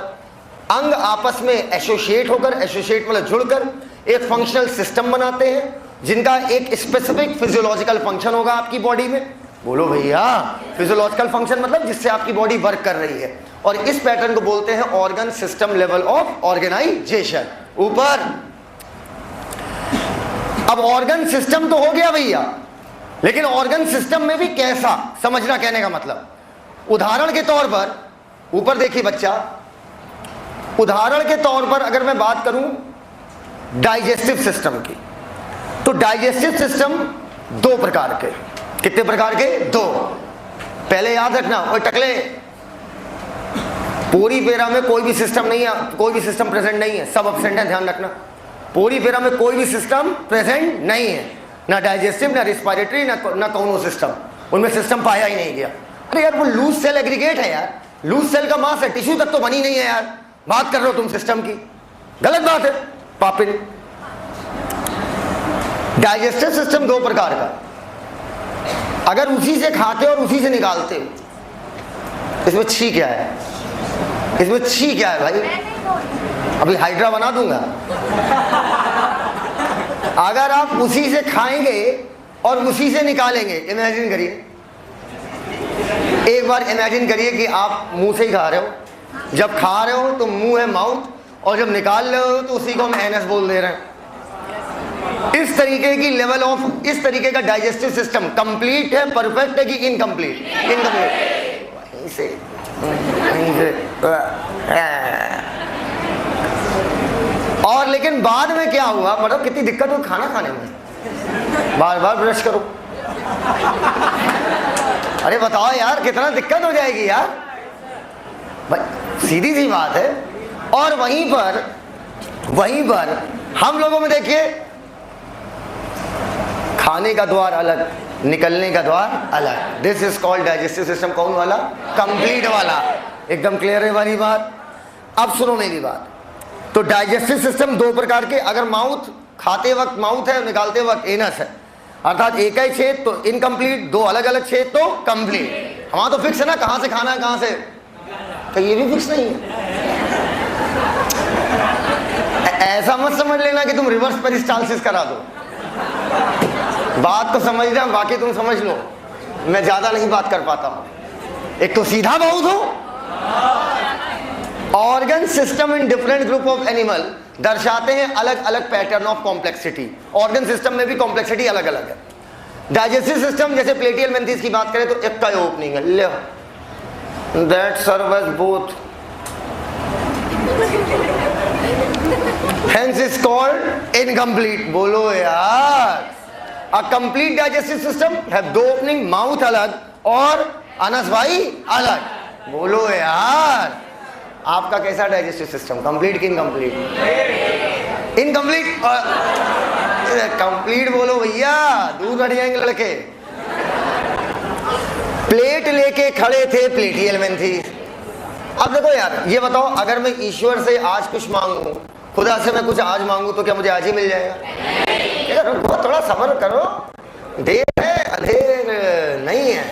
अंग आपस में एसोसिएट होकर, एसोसिएट मतलब जुड़कर एक फंक्शनल सिस्टम बनाते हैं, जिनका एक स्पेसिफिक फिजियोलॉजिकल फंक्शन होगा आपकी बॉडी में। बोलो भैया, फिजियोलॉजिकल फंक्शन मतलब जिससे आपकी बॉडी वर्क कर रही है, और इस पैटर्न को बोलते हैं organ system level of organisation. ऊपर अब ऑर्गन सिस्टम तो हो गया भैया, लेकिन ऑर्गन सिस्टम में भी कैसा समझना, कहने का मतलब उदाहरण के तौर पर, ऊपर देखिए बच्चा, उदाहरण के तौर पर अगर मैं बात करूं डाइजेस्टिव सिस्टम की, तो डाइजेस्टिव सिस्टम दो प्रकार के। कितने प्रकार के? दो। पहले याद रखना, और टकले पोरीफेरा में कोई भी सिस्टम नहीं है, कोई भी सिस्टम प्रेजेंट नहीं है, सब एब्सेंट है। ध्यान रखना, पोरीफेरा में कोई भी सिस्टम प्रेजेंट नहीं है, ना डाइजेस्टिव, ना रिस्पायरेटरी, ना कौनो सिस्टम, उनमें सिस्टम पाया ही नहीं गया। अरे यार वो लूज सेल एग्रीगेट है यार, लूज सेल का मास है, टिश्यू तक तो बनी नहीं है यार, बात कर रहे हो तुम सिस्टम की, गलत बात है पापिन। डाइजेस्टिव सिस्टम दो प्रकार का, अगर उसी से खाते हो और उसी से निकालते हो। इसमें छी क्या है? इसमें छी क्या है भाई? अभी हाइड्रा बना दूंगा। अगर आप उसी से खाएंगे और उसी से निकालेंगे, इमेजिन करिए, एक बार इमेजिन करिए कि आप मुंह से ही खा रहे हो, जब खा रहे हो तो मुंह है माउथ, और जब निकाल रहे हो तो उसी को हम एनएस बोल दे रहे हैं। इस तरीके की लेवल ऑफ, इस तरीके का डाइजेस्टिव सिस्टम कंप्लीट है, परफेक्ट है कि इनकम्प्लीट? इनकम्प्लीट। वहीं से और लेकिन बाद में क्या हुआ, मतलब कितनी दिक्कत हुई खाना खाने में, बार बार ब्रश करो। अरे बताओ यार, कितना दिक्कत हो जाएगी यार भाई, सीधी सी बात है। और वहीं पर हम लोगों में देखिए, खाने का द्वार अलग, निकलने का द्वार अलग। This is called digestive system. कौन वाला? कंप्लीट वाला। एकदम क्लियर है हमारी बात? अब सुनो मेरी बात। तो डाइजेस्टिव सिस्टम दो प्रकार के, अगर माउथ खाते वक्त माउथ है, निकालते वक्त एनस है, अर्थात एक ही छेद तो इनकम्प्लीट, दो अलग अलग छेद तो कंप्लीट। हमारा तो फिक्स है ना, कहां से खाना है कहां से, तो ये भी फिक्स नहीं है। ऐसा मत समझ लेना कि तुम रिवर्स पेरिस्टालसिस करा दो, बात तो समझना, बाकी तुम समझ लो, मैं ज्यादा नहीं बात कर पाता हूं। एक तो सीधा बहुत हो, organ system in different group of animal दर्शाते हैं अलग अलग pattern of complexity. Organ system में भी कॉम्प्लेक्सिटी अलग अलग है। डाइजेस्टिव सिस्टम जैसे प्लेटियल मेंथिस की बात करें तो एक का ओपनिंग है, ले that serves both, hence is called incomplete। बोलो यार, a complete digestive system have दो ओपनिंग, माउथ अलग और अनस भाई अलग। बोलो यार, आपका कैसा डाइजेस्टिव सिस्टम, कंप्लीट कि इनकम्प्लीट? इनकम्प्लीट। कंप्लीट बोलो भैया, दूर हट जाएंगे लड़के। प्लेट लेके खड़े थे प्लेटियल मेंथिस। अब देखो यार, ये बताओ, अगर मैं ईश्वर से आज कुछ मांगू, खुदा से मैं कुछ आज मांगू, तो क्या मुझे आज ही मिल जाएगा? रुको, थोड़ा सब्र करो, देर है अंधेर नहीं है।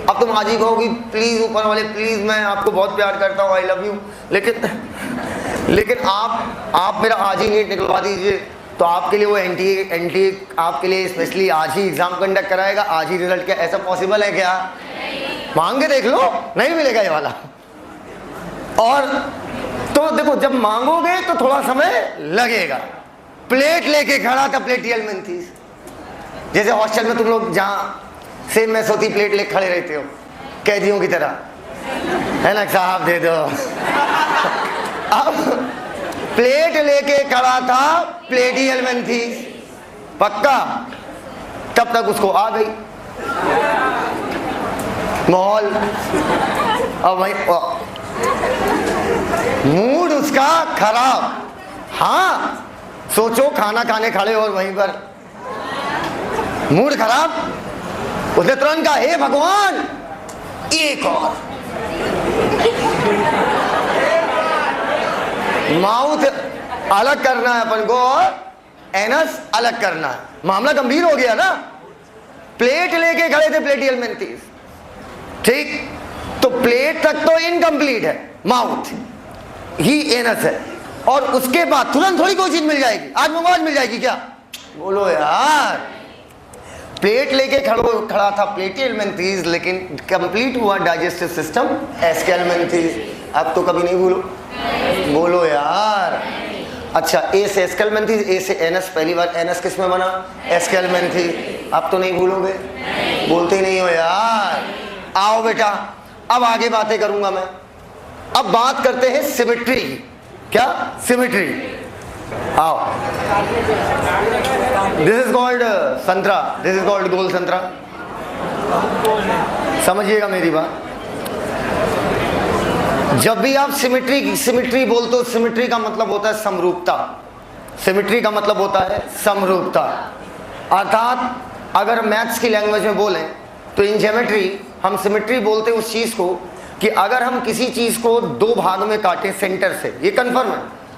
अब तुम आज ही कहोगी प्लीज ऊपर वाले प्लीज, मैं आपको बहुत प्यार करता हूँ, आई लव यू, लेकिन आप मेरा आज ही नीट निकलवा दीजिए, तो आपके लिए वो एंटी आपके लिए स्पेशली आज ही एग्जाम कंडक्ट कराएगा, आज ही रिजल्ट। क्या ऐसा पॉसिबल है क्या? मांग के देख लो, नहीं मिलेगा ये वाला। और तो देखो, जब मांगोगे तो थोड़ा समय लगेगा। प्लेट लेके खड़ा था प्लेटियल मेंथिस, जैसे हॉस्टल में तुम लोग जहाँ सेम मैस होती, प्लेट लेके खड़े रहते हो कैदियों की तरह, है ना, साहब दे दो। अब प्लेट लेके खड़ा था प्लेटियल मेंथिस, पक्का। तब तक उसको आ गई माहौल, अब वही मूड उसका खराब। हाँ, सोचो, खाना खाने खड़े और वहीं पर मूड खराब। उसने तुरंत कहा, हे भगवान, एक और। माउथ अलग करना है अपन को और एनस अलग करना है। मामला गंभीर हो गया ना। प्लेट लेके खड़े थे प्लेटियल मेंथिस, ठीक, तो प्लेट तक तो इनकम्प्लीट है, माउथ ही एनस है, और उसके बाद तुरंत थोड़ी कोई चीज मिल जाएगी, आज मोबाइल मिल जाएगी क्या? बोलो यार, प्लेट लेके खड़ा था प्लेटियल मेंथिस, लेकिन कंप्लीट हुआ डाइजेस्टिव सिस्टम एस्केल मेंथिस। अब तो कभी नहीं भूलो, बोलो यार। अच्छा, ए से एस्केल मेंथिस, ए से एनस, पहली बार एनस किस में बना? एस्केल मेंथिस। अब तो नहीं भूलोगे, बोलते ही नहीं हो यार। आओ बेटा, अब आगे बातें करूंगा मैं। अब बात करते हैं सिमेट्री। क्या? सिमेट्री। आओ, दिस इज कॉल्ड संतरा, दिस इज कॉल्ड गोल संतरा। समझिएगा मेरी बात। जब भी आप सिमेट्री बोलते हो, सिमेट्री का मतलब होता है समरूपता। सिमेट्री का मतलब होता है समरूपता। अर्थात अगर मैथ्स की लैंग्वेज में बोलें तो इन ज्योमेट्री हम सिमेट्री बोलते हैं उस चीज को कि अगर हम किसी चीज को दो भाग में काटें सेंटर से, ये कंफर्म है,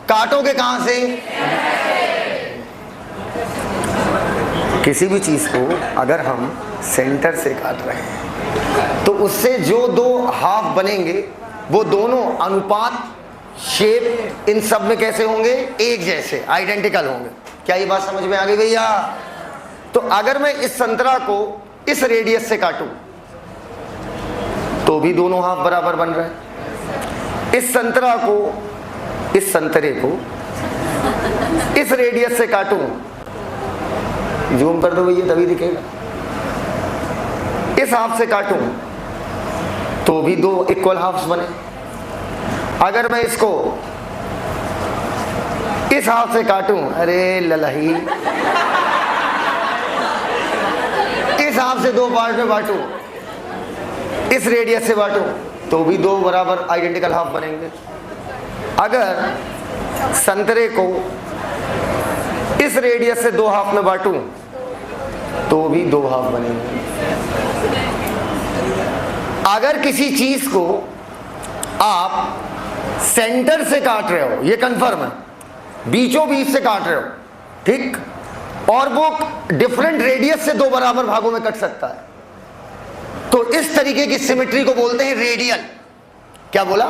काटोगे कहां से? किसी भी चीज को अगर हम सेंटर से काट रहे हैं तो उससे जो दो हाफ बनेंगे वो दोनों अनुपात, शेप, इन सब में कैसे होंगे? एक जैसे, आइडेंटिकल होंगे। क्या ये बात समझ में आ गई भैया? तो अगर मैं इस संतरा को इस रेडियस से काटूं तो भी दोनों हाफ बराबर बन रहे हैं। इस संतरा को, इस संतरे को इस रेडियस से काटूं, जूम कर दो भैया तभी दिखेगा, इस हाफ से काटूं तो भी दो इक्वल हाफ्स बने। अगर मैं इसको इस हाफ से काटूं, अरे ललही, इस हाफ से दो पार्ट में बांटूं, इस रेडियस से बांटूं तो भी दो बराबर आइडेंटिकल हाफ बनेंगे। अगर संतरे को इस रेडियस से दो हाफ में बांटूं तो भी दो हाफ बनेंगे। अगर किसी चीज को आप सेंटर से काट रहे हो, ये कंफर्म है, बीचों बीच से काट रहे हो, ठीक, और वो डिफरेंट रेडियस से दो बराबर भागों में कट सकता है, तो इस तरीके की सिमेट्री को बोलते हैं रेडियल। क्या बोला?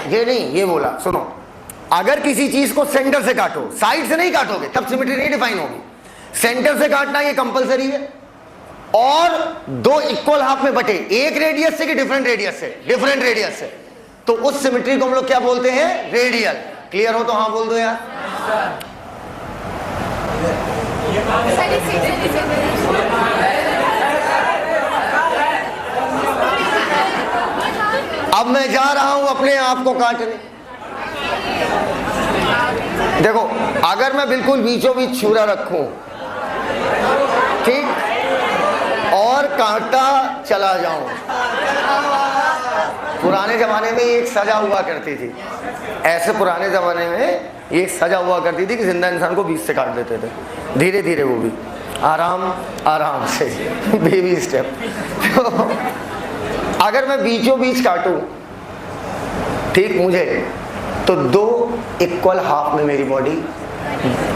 ये नहीं, ये बोला, सुनो, अगर किसी चीज को सेंटर से काटो, साइड से नहीं काटोगे तब सिमेट्री नहीं डिफाइन होगी। सेंटर से काटना ये कंपलसरी है। और दो इक्वल हाफ में बटे, एक रेडियस से कि डिफरेंट रेडियस से? डिफरेंट रेडियस से। तो उस सिमेट्री को हम लोग क्या बोलते हैं? रेडियल। क्लियर हो तो हाँ बोल दो यार। अब मैं जा रहा हूं अपने आप को काटने। देखो, अगर मैं बिल्कुल बीचों बीच छुरा रखूं, ठीक, और कांटा चला जाऊं। पुराने जमाने में एक सजा हुआ करती थी, ऐसे पुराने जमाने में एक सजा हुआ करती थी कि जिंदा इंसान को बीच से काट देते थे, धीरे धीरे, वो भी आराम आराम से, बेबी स्टेप। तो अगर मैं बीचों बीच काटूं, ठीक, मुझे तो दो इक्वल हाफ में मेरी बॉडी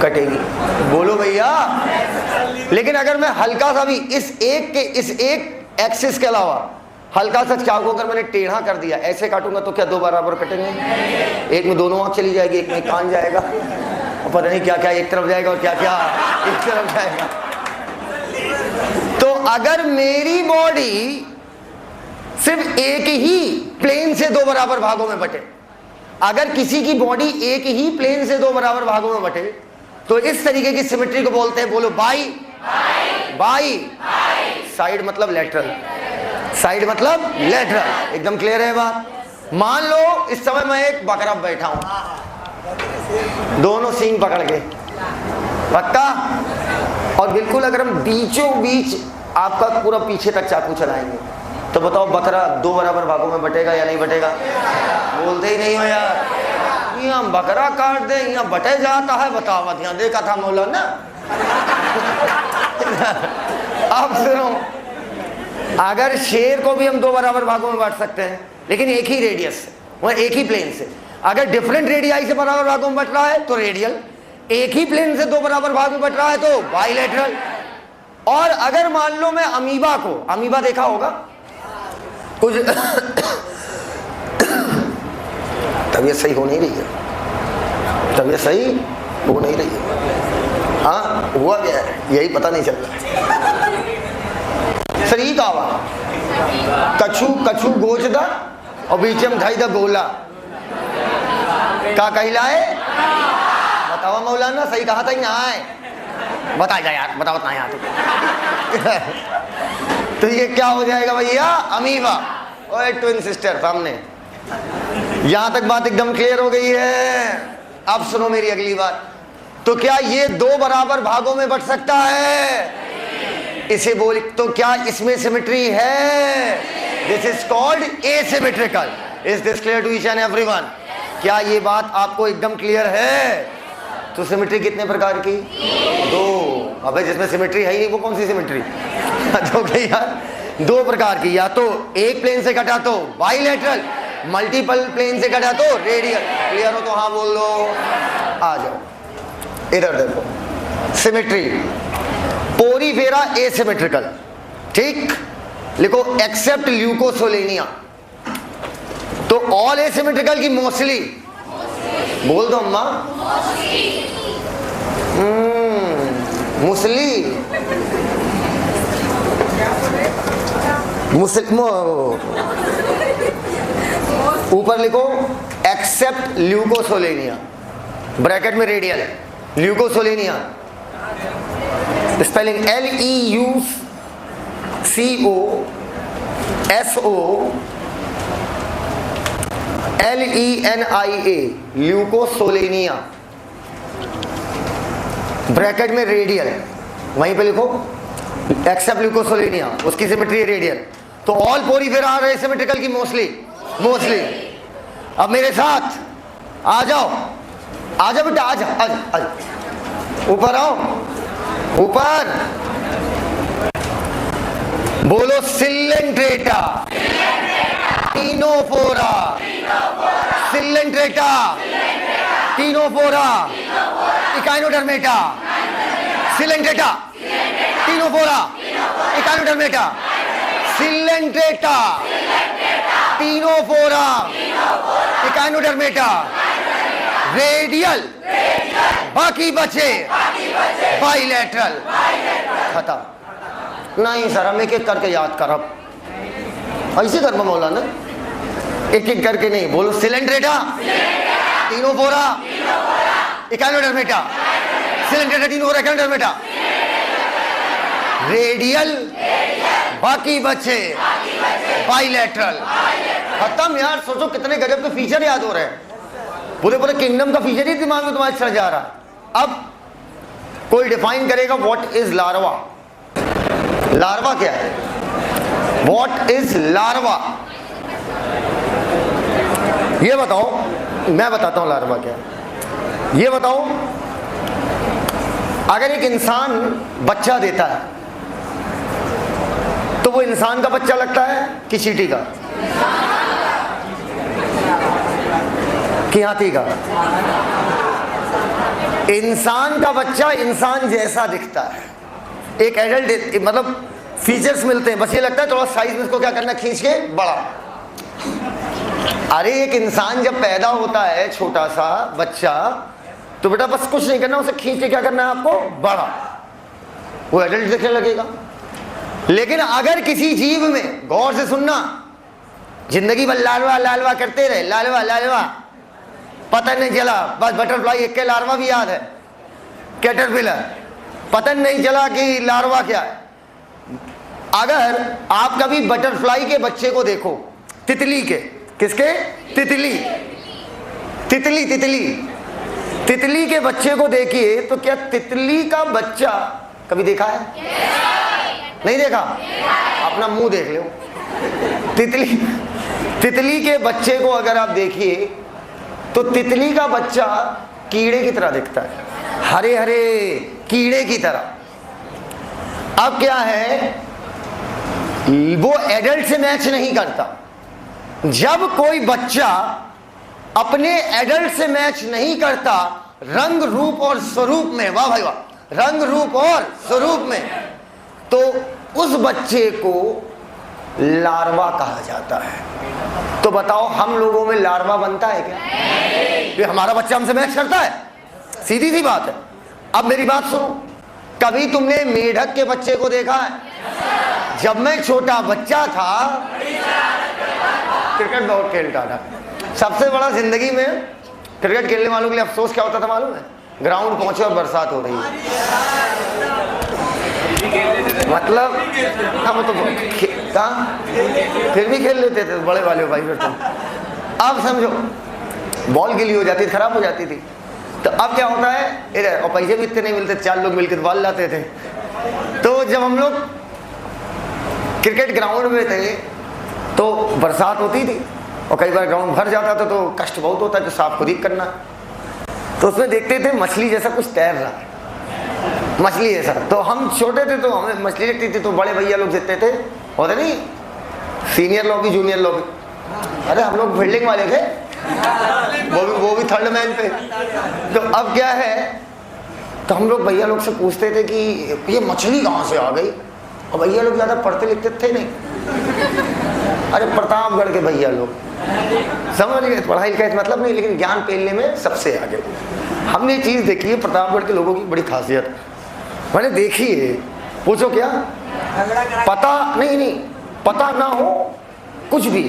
कटेगी। बोलो भैया। लेकिन अगर मैं हल्का सा भी इस एक एक्सिस के अलावा हल्का सा चाकू को अगर मैंने टेढ़ा कर दिया, ऐसे काटूंगा तो क्या दो बराबर कटेंगे? एक में दोनों आंख चली जाएगी, एक में कान जाएगा, और पता नहीं क्या क्या एक तरफ जाएगा और क्या क्या एक तरफ जाएगा। तो अगर मेरी बॉडी सिर्फ एक ही प्लेन से दो बराबर भागों में बटे, अगर किसी की बॉडी एक ही प्लेन से दो बराबर भागों में बटे, तो इस तरीके की सिमेट्री को बोलते हैं, बोलो, बाई बाई। साइड मतलब लेटरल, साइड मतलब लेटरल। एकदम क्लियर है बात? मान लो इस समय मैं एक बकरा बैठा हूं, दोनों सींग पकड़ के, पक्का? और बिल्कुल अगर हम बीचों बीच आपका पूरा पीछे तक चाकू चलाएंगे, तो बताओ बकरा दो बराबर भागों में बटेगा या नहीं बटेगा? बोलते ही नहीं हो यार। यहाँ बकरा काट दे, यहाँ बटे जाता है, बताओ मत। यहाँ देखा था मौलाना। अब सुनो, अगर शेर को भी हम दो बराबर भागों में बांट सकते हैं, लेकिन एक ही रेडियस से, वो एक ही प्लेन से। अगर डिफरेंट रेडियाई से बराबर भागों में बट रहा है तो रेडियल, एक ही प्लेन से दो बराबर भाग में बट रहा है तो बाइलेटरल। और अगर मान लो मैं अमीबा को, अमीबा देखा होगा कुछ, तबीयत सही हो नहीं रही है, तबीयत सही हो नहीं रही है। हाँ, हुआ क्या है यही पता नहीं चल रहा। सर ये कहा हुआ कछु कछु गोचदा और बीचम धाई द गोला का कहलाए? बताओ मौलाना, सही कहा था ही ना है? बता जा यार, बताओ ना यार। तो ये क्या हो जाएगा भैया? अमीबा। ओए ट्विन सिस्टर सामने। यहां तक बात एकदम क्लियर हो गई है। अब सुनो मेरी अगली बात। तो क्या ये दो बराबर भागों में बट सकता है? इसे बोल, तो क्या इसमें सिमेट्री है? This is called asymmetrical. Is this clear to each and everyone? क्या ये बात आपको एकदम क्लियर है? तो सिमेट्री कितने प्रकार की? दो। अबे जिसमें सिमेट्री है ही नहीं वो कौन सी सिमेट्री? तो यार दो प्रकार की, या तो एक प्लेन से कटा तो बाइलेटरल, मल्टीपल प्लेन से कटा तो रेडियल। क्लियर हो तो हाँ बोल दो। आ जाओ इधर देखो, सिमेट्री पोरीफेरा एसिमेट्रिकल, ठीक, लिखो एक्सेप्ट ल्यूकोसोलेनिया। तो ऑल एसिमेट्रिकल की मोस्टली, बोल दो अम्मा। मुस्ली ऊपर लिखो एक्सेप्ट ल्यूकोसोलेनिया, ब्रैकेट में रेडियल है, Leucosolenia spelling LEUCOSOLENIA, Leucosolenia, bracket में रेडियल, वहीं पे लिखो एक्सेप्ट ल्यूकोसोलेनिया, उसकी सिमेट्री रेडियल। तो ऑल पोरीफेरा आर एसिमेट्रिकल की मोस्टली। अब मेरे साथ आ जाओ, आ जाओ बेटा, आ जाओ, ऊपर आओ, ऊपर बोलो। Coelenterata, Ctenophora, Coelenterata, Ctenophora, Echinodermata, Coelenterata, Ctenophora, Echinodermata, Coelenterata, Ctenophora, Echinodermata, radial, बाकी बचे बाइलेटरल। खत्म। नहीं सर, हम एक एक करके याद करब, ऐसे कर मौलाना, एक एक करके नहीं। बोलो सिलेंड्रेटा, तीनों बोरा, इकानोडर्मेटा, सिलेंड्रेटा, तीनों बोरा, इकानोडर्मेटा, रेडियल, बाकी बचे बाइलेटरल। खत्म यार। सोचो कितने गजब के फीचर याद हो रहे हैं। पूरे पूरे किंगडम का फीचर ही दिमाग में तुम्हारे चल जा रहा। अब कोई डिफाइन करेगा व्हाट इज लार्वा। लार्वा क्या है? What is larva? ये बताओ। मैं बताता हूं लार्वा क्या है। ये बताओ, अगर एक इंसान बच्चा देता है तो वो इंसान का बच्चा लगता है कि चींटी का, कि हाथी का? इंसान का बच्चा इंसान जैसा दिखता है। एक एडल्ट, मतलब फीचर्स मिलते हैं, बस ये लगता है थोड़ा साइज में इसको क्या करना, खींच के बड़ा। अरे एक इंसान जब पैदा होता है, छोटा सा बच्चा, तो बेटा बस कुछ नहीं करना, उसे खींच के क्या करना है आपको, बड़ा। वो एडल्ट दिखने लगेगा। लेकिन अगर किसी जीव में, गौर से सुनना, जिंदगी भर लालवा लालवा करते रहे, लालवा लालवा, पता नहीं चला, बस बटरफ्लाई एक के लार्वा भी याद है, कैटरपिलर, पता नहीं चला कि लार्वा क्या है। अगर आप कभी बटरफ्लाई के बच्चे को देखो, तितली के, किसके? तितली, तितली, तितली, तितली के बच्चे को देखिए, तो क्या तितली का बच्चा कभी देखा है? नहीं देखा? अपना मुंह देख लो। तितली, तितली के बच्चे को अगर आप देखिए तो तितली का बच्चा कीड़े की तरह दिखता है, हरे हरे कीड़े की तरह। अब क्या है, वो एडल्ट से मैच नहीं करता। जब कोई बच्चा अपने एडल्ट से मैच नहीं करता, रंग रूप और स्वरूप में, वाह भाई वाह, रंग रूप और स्वरूप में, तो उस बच्चे को लार्वा कहा जाता है। तो बताओ हम लोगों में लार्वा बनता है क्या? ये हमारा बच्चा हमसे मैच करता है? सीधी सी बात है। अब मेरी बात सुनो, कभी तुमने मेढक के बच्चे को देखा है? जब मैं छोटा बच्चा था, क्रिकेट बहुत खेलता था। सबसे बड़ा जिंदगी में क्रिकेट खेलने वालों के लिए अफसोस क्या होता था मालूम है? ग्राउंड पहुंचे और बरसात हो रही है, मतलब हम तो फिर भी खेल लेते थे, बड़े वाले हो भाई फिर तुम। अब समझो बॉल गिली हो जाती, खराब हो जाती थी, तो अब क्या होता है, इधर और पैसे भी इतने नहीं मिलते, 4 लोग मिलकर बॉल लाते थे। तो जब हम लोग क्रिकेट ग्राउंड में थे तो बरसात होती थी और कई बार ग्राउंड भर जाता था, तो कष्ट बहुत होता है, तो साफ खुद ही करना। तो उसमें देखते थे मछली जैसा कुछ तैर रहा है, मछली जैसा। तो हम छोटे थे तो हमें मछली लगती थी, तो बड़े भैया लोग जितने थे, होते नहीं सीनियर लोग भी, जूनियर लोग भी, अरे हम लोग फील्डिंग वाले थे, वो भी थर्ड मैन पे। तो अब क्या है, तो हम लोग भैया लोग से पूछते थे कि ये मछली कहाँ से आ गई, और भैया लोग ज़्यादा पढ़ते लिखते थे नहीं, अरे प्रतापगढ़ के भैया लोग, समझ गए, पढ़ाई लिखाई मतलब नहीं, लेकिन ज्ञान पेलने में सबसे आगे। हमने चीज़ देखी है प्रतापगढ़ के लोगों की बड़ी खासियत, मैंने देखी है। पूछो क्या? पता नहीं, पता ना हो कुछ भी,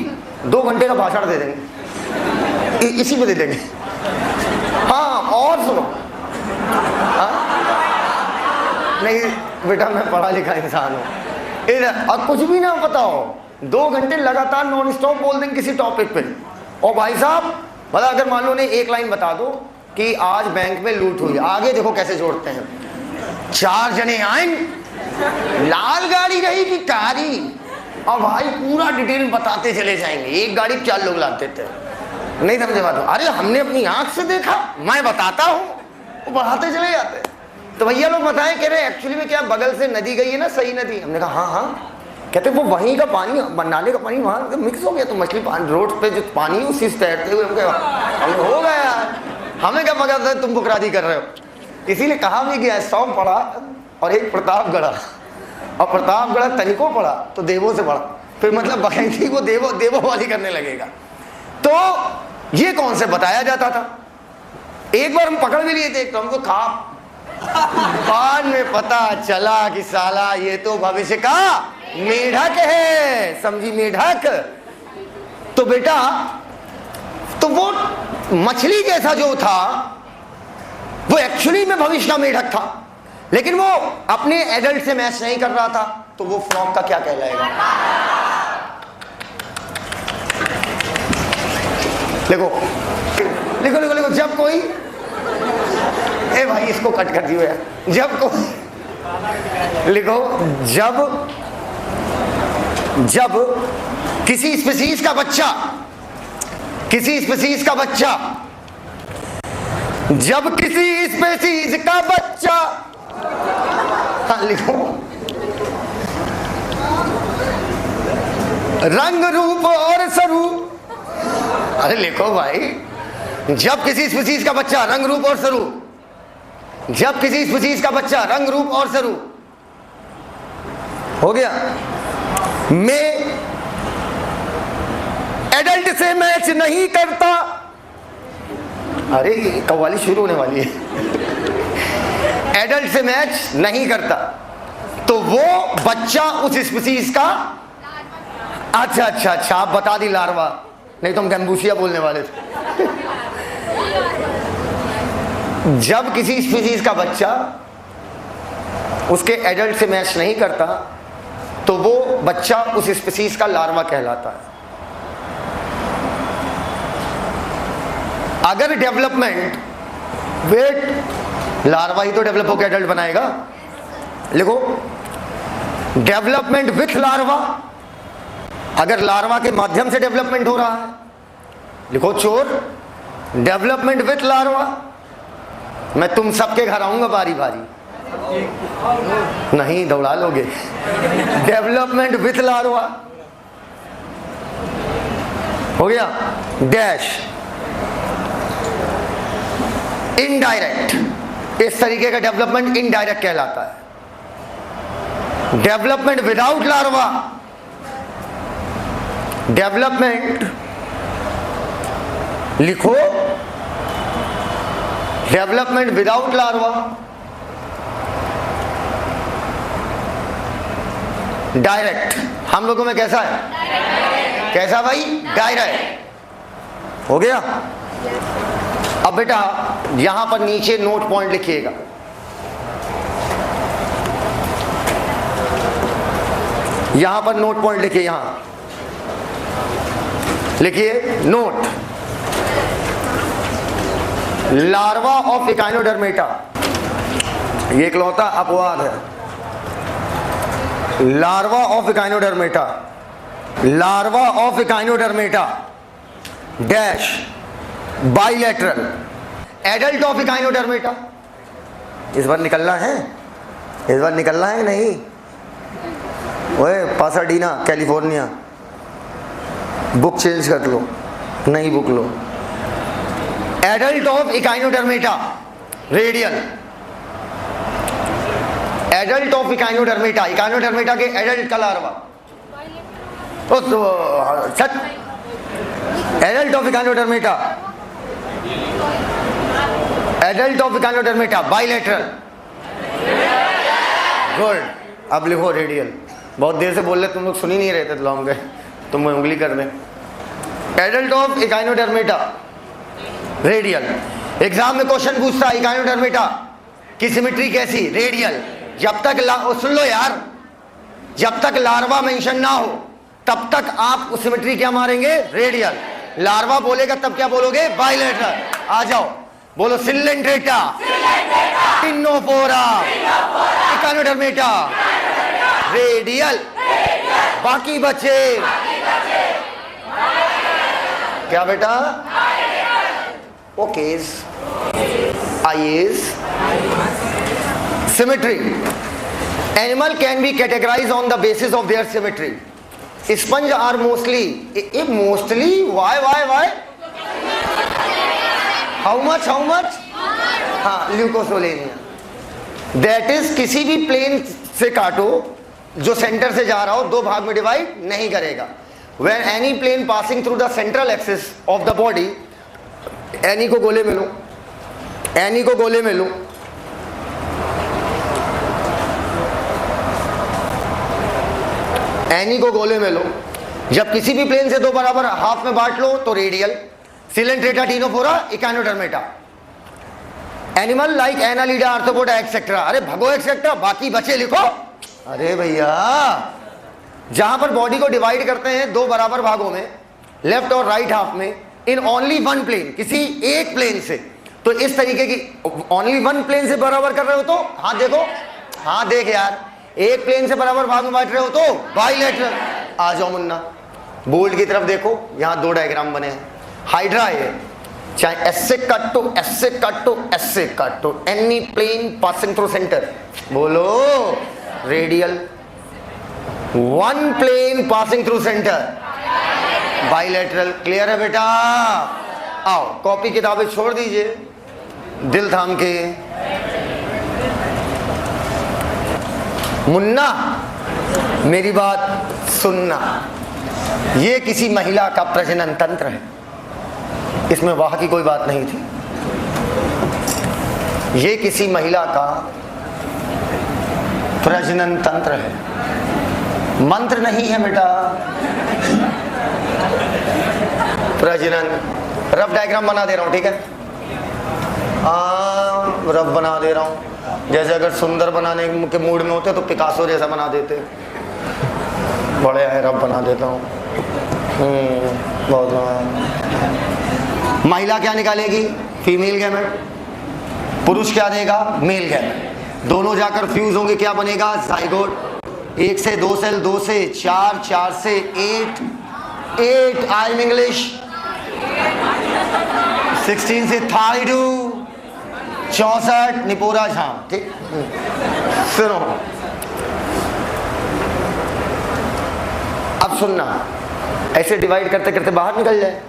2 घंटे का भाषण दे देंगे, इसी में दे देंगे। हाँ और सुनो, नहीं बेटा मैं पढ़ा लिखा इंसान हूँ, इधर और कुछ भी ना पता हो, 2 घंटे लगातार नॉन स्टॉप बोल देंगे किसी टॉपिक पे। और भाई साहब मतलब अगर मान लो ने एक लाइन बता दो कि आज बैंक में लूट हुई, आगे देखो कैसे जोड़ते हैं, 4 जने आएंगे, लाल गाड़ी रही कि कारी, और भाई पूरा डिटेल बताते चले जाएंगे। एक गाड़ी 4 लोग लाते थे, नहीं समझे बात? अरे हमने अपनी आंख से देखा, मैं बताता हूँ, वो बढ़ाते चले जाते। तो भैया लोग बताएं, कह रहे एक्चुअली में क्या बगल से नदी गई है ना, सही नदी। हमने कहा हाँ हाँ। कहते वो वहीं का पानी, नाले का पानी वहाँ मिक्स हो गया, तो मछली पानी रोड पे जो पानी है उसी से तैरते हुए हो गया यार, हमें क्या मजा तुम बुकरादी कर रहे हो। इसीलिए कहा भी गया 100 पढ़ा और एक प्रतापगढ़ा, और प्रतापगढ़ तनिको पढ़ा तो देवों से पढ़ा, फिर मतलब बकैती को देवों वाली करने लगेगा। तो ये कौन से बताया जाता था, एक बार हम पकड़ भी लिए थे तो हमको खा, बाद में पता चला कि साला ये तो भविष्य का मेढक है, समझी, मेढक। तो बेटा तो वो मछली जैसा जो था वो एक्चुअली में भविष्य का मेढक था, लेकिन वो अपने एडल्ट से मैच नहीं कर रहा था, तो वो फ्रॉग का क्या कहलाएगा? देखो लिखो लिखो लिखो, जब कोई, ए भाई इसको कट कर दियो यार, जब कोई, लिखो, जब किसी स्पीसीज का बच्चा, किसी स्पीसीज का बच्चा, जब किसी स्पीसीज का बच्चा, हाँ लिखो, रंग रूप और स्वरूप, अरे लिखो भाई, जब किसी स्पीसीज का बच्चा रंग रूप और स्वरूप, जब किसी स्पीसीज का बच्चा रंग रूप और स्वरूप, हो गया, में एडल्ट से मैच नहीं करता, अरे कव्वाली शुरू होने वाली है, एडल्ट से मैच नहीं करता, तो वो बच्चा उस स्पीसीज का, अच्छा अच्छा अच्छा, आप बता दी लार्वा, नहीं तो हम गैम्बूसिया बोलने वाले थे। जब किसी स्पीसीज का बच्चा उसके एडल्ट से मैच नहीं करता, तो वो बच्चा उस स्पीसीज का लार्वा कहलाता है। अगर डेवलपमेंट वेट, लार्वा ही तो डेवलप होकर एडल्ट बनाएगा, लिखो, डेवलपमेंट विथ लार्वा, अगर लार्वा के माध्यम से डेवलपमेंट हो रहा है, लिखो चोर, डेवलपमेंट विथ लार्वा, मैं तुम सबके घर आऊंगा बारी बारी, नहीं दौड़ा लोगे, डेवलपमेंट विथ लार्वा, हो गया, डैश, इनडायरेक्ट, इस तरीके का डेवलपमेंट इनडायरेक्ट कहलाता है। डेवलपमेंट विदाउट लार्वा, डेवलपमेंट, लिखो, डेवलपमेंट विदाउट लार्वा, डायरेक्ट, हम लोगों में कैसा है? डायरेक्ट। कैसा भाई? डायरेक्ट, हो गया। अब बेटा यहां पर नीचे नोट पॉइंट लिखिएगा, यहां पर नोट पॉइंट लिखिए, यहां लिखिए नोट, लार्वा ऑफ इकाइनोडर्मेटा, ये इकलौता अपवाद है, larva of Echinodermata, larva of Echinodermata dash bilateral, adult of Echinodermata, इस बार निकलना है, इस बार निकलना है नहीं, ओए पासाडीना कैलिफोर्निया, बुक चेंज कर लो, नई book low, adult of Echinodermata radial, adult of Echinodermata, Echinodermata के एडल्ट का larva, adult of Echinodermata, adult of Echinodermata bilateral, good. अब लिखो रेडियल, बहुत देर से बोल रहे तुम लोग सुन ही नहीं रहे थे, तो हम गए तुम उंगली कर दें, adult of Echinodermata radial. Exam में क्वेश्चन पूछता है इकाइनोडर्मेटा की सिमेट्री कैसी? रेडियल। जब तक सुन लो यार, जब तक लार्वा मेंशन ना हो तब तक आप उस सिमेट्री क्या मारेंगे? रेडियल। लार्वा बोलेगा तब क्या बोलोगे? बाइलेटरल। आ जाओ बोलो, सिलेंड्रेटा, टिनोफोरा, इकाइनोडर्मेटा रेडियल, बाकी बचे क्या बेटा? ओकेज, आईएज, symmetry. Animal can be categorized on the basis of their symmetry. Sponge are mostly, mostly, why? How much? हाँ, ल्यूकोसोलेनिया। That is किसी भी प्लेन से काटो जो सेंटर से जा रहा हो, दो भाग में डिवाइड नहीं करेगा। When any plane passing through the central axis of the body, any को गोले में लो, एनी को गोले में लो, एनी को गोले में लो। जब किसी भी प्लेन से दो बराबर हाफ में बांट लो तो radial, Coelenterata, Ctenophora, Echinodermata. Animal like Annelida, arthropoda etcetera. अरे भगो एक्सेट्रा, बाकी बचे लिखो। अरे भैया, जहां पर बॉडी को डिवाइड करते हैं दो बराबर भागों में, लेफ्ट और राइट हाफ में, इन ओनली वन प्लेन, किसी एक प्लेन से, तो इस तरीके की ओनली वन प्लेन से बराबर कर रहे हो तो हाथ देखो, हाथ देख यार, एक प्लेन से बराबर भाग में बांट रहे हो तो बाइलेटरल। आ जाओ मुन्ना, बोल्ड की तरफ देखो, यहां दो डायग्राम बने हैं। हाइड्रा है, चाहे एस से कट टू, एस से कट टू, एस से कट टू, any plane passing through centre, बोलो radial. One plane passing through centre, bilateral. Clear है बेटा? आओ कॉपी किताबें छोड़ दीजिए, दिल थाम के। मुन्ना मेरी बात सुनना, ये किसी महिला का प्रजनन तंत्र है, इसमें वाह की कोई बात नहीं थी। ये किसी महिला का प्रजनन तंत्र है, मंत्र नहीं है बेटा, प्रजनन। रफ डायग्राम बना दे रहा हूं, ठीक है? रफ बना दे रहा हूं, जैसे अगर सुंदर बनाने के मूड में होते तो पिकासो जैसा बना देते। बड़े है, रफ बना देता हूं। बहुत। महिला क्या निकालेगी? Female gamete. पुरुष क्या देगा? Male gamete. दोनों जाकर फ्यूज होंगे, क्या बनेगा? जाइगोट। 1 से 2 सेल, 2 से 4, 4 से 8, 8 आई एम इंग्लिश, 16 से 32, 64 निपोरा झाम। ठीक, सुनो अब सुनना, ऐसे डिवाइड करते करते बाहर निकल जाए।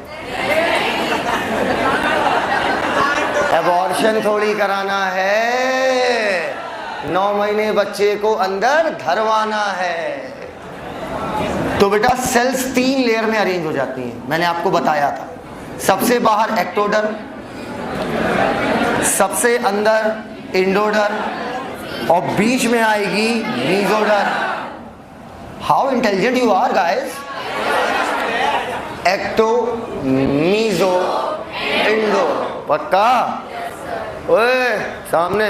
एबॉर्शन थोड़ी कराना है, 9 महीने बच्चे को अंदर धरवाना है। तो बेटा सेल्स 3 लेयर में अरेंज हो जाती हैं, मैंने आपको बताया था। सबसे बाहर एक्टोडर्म, सबसे अंदर इंडोडर्म और बीच में आएगी mesoderm. How intelligent you are guys. Ecto, meso, endo, पक्का? ओए सामने।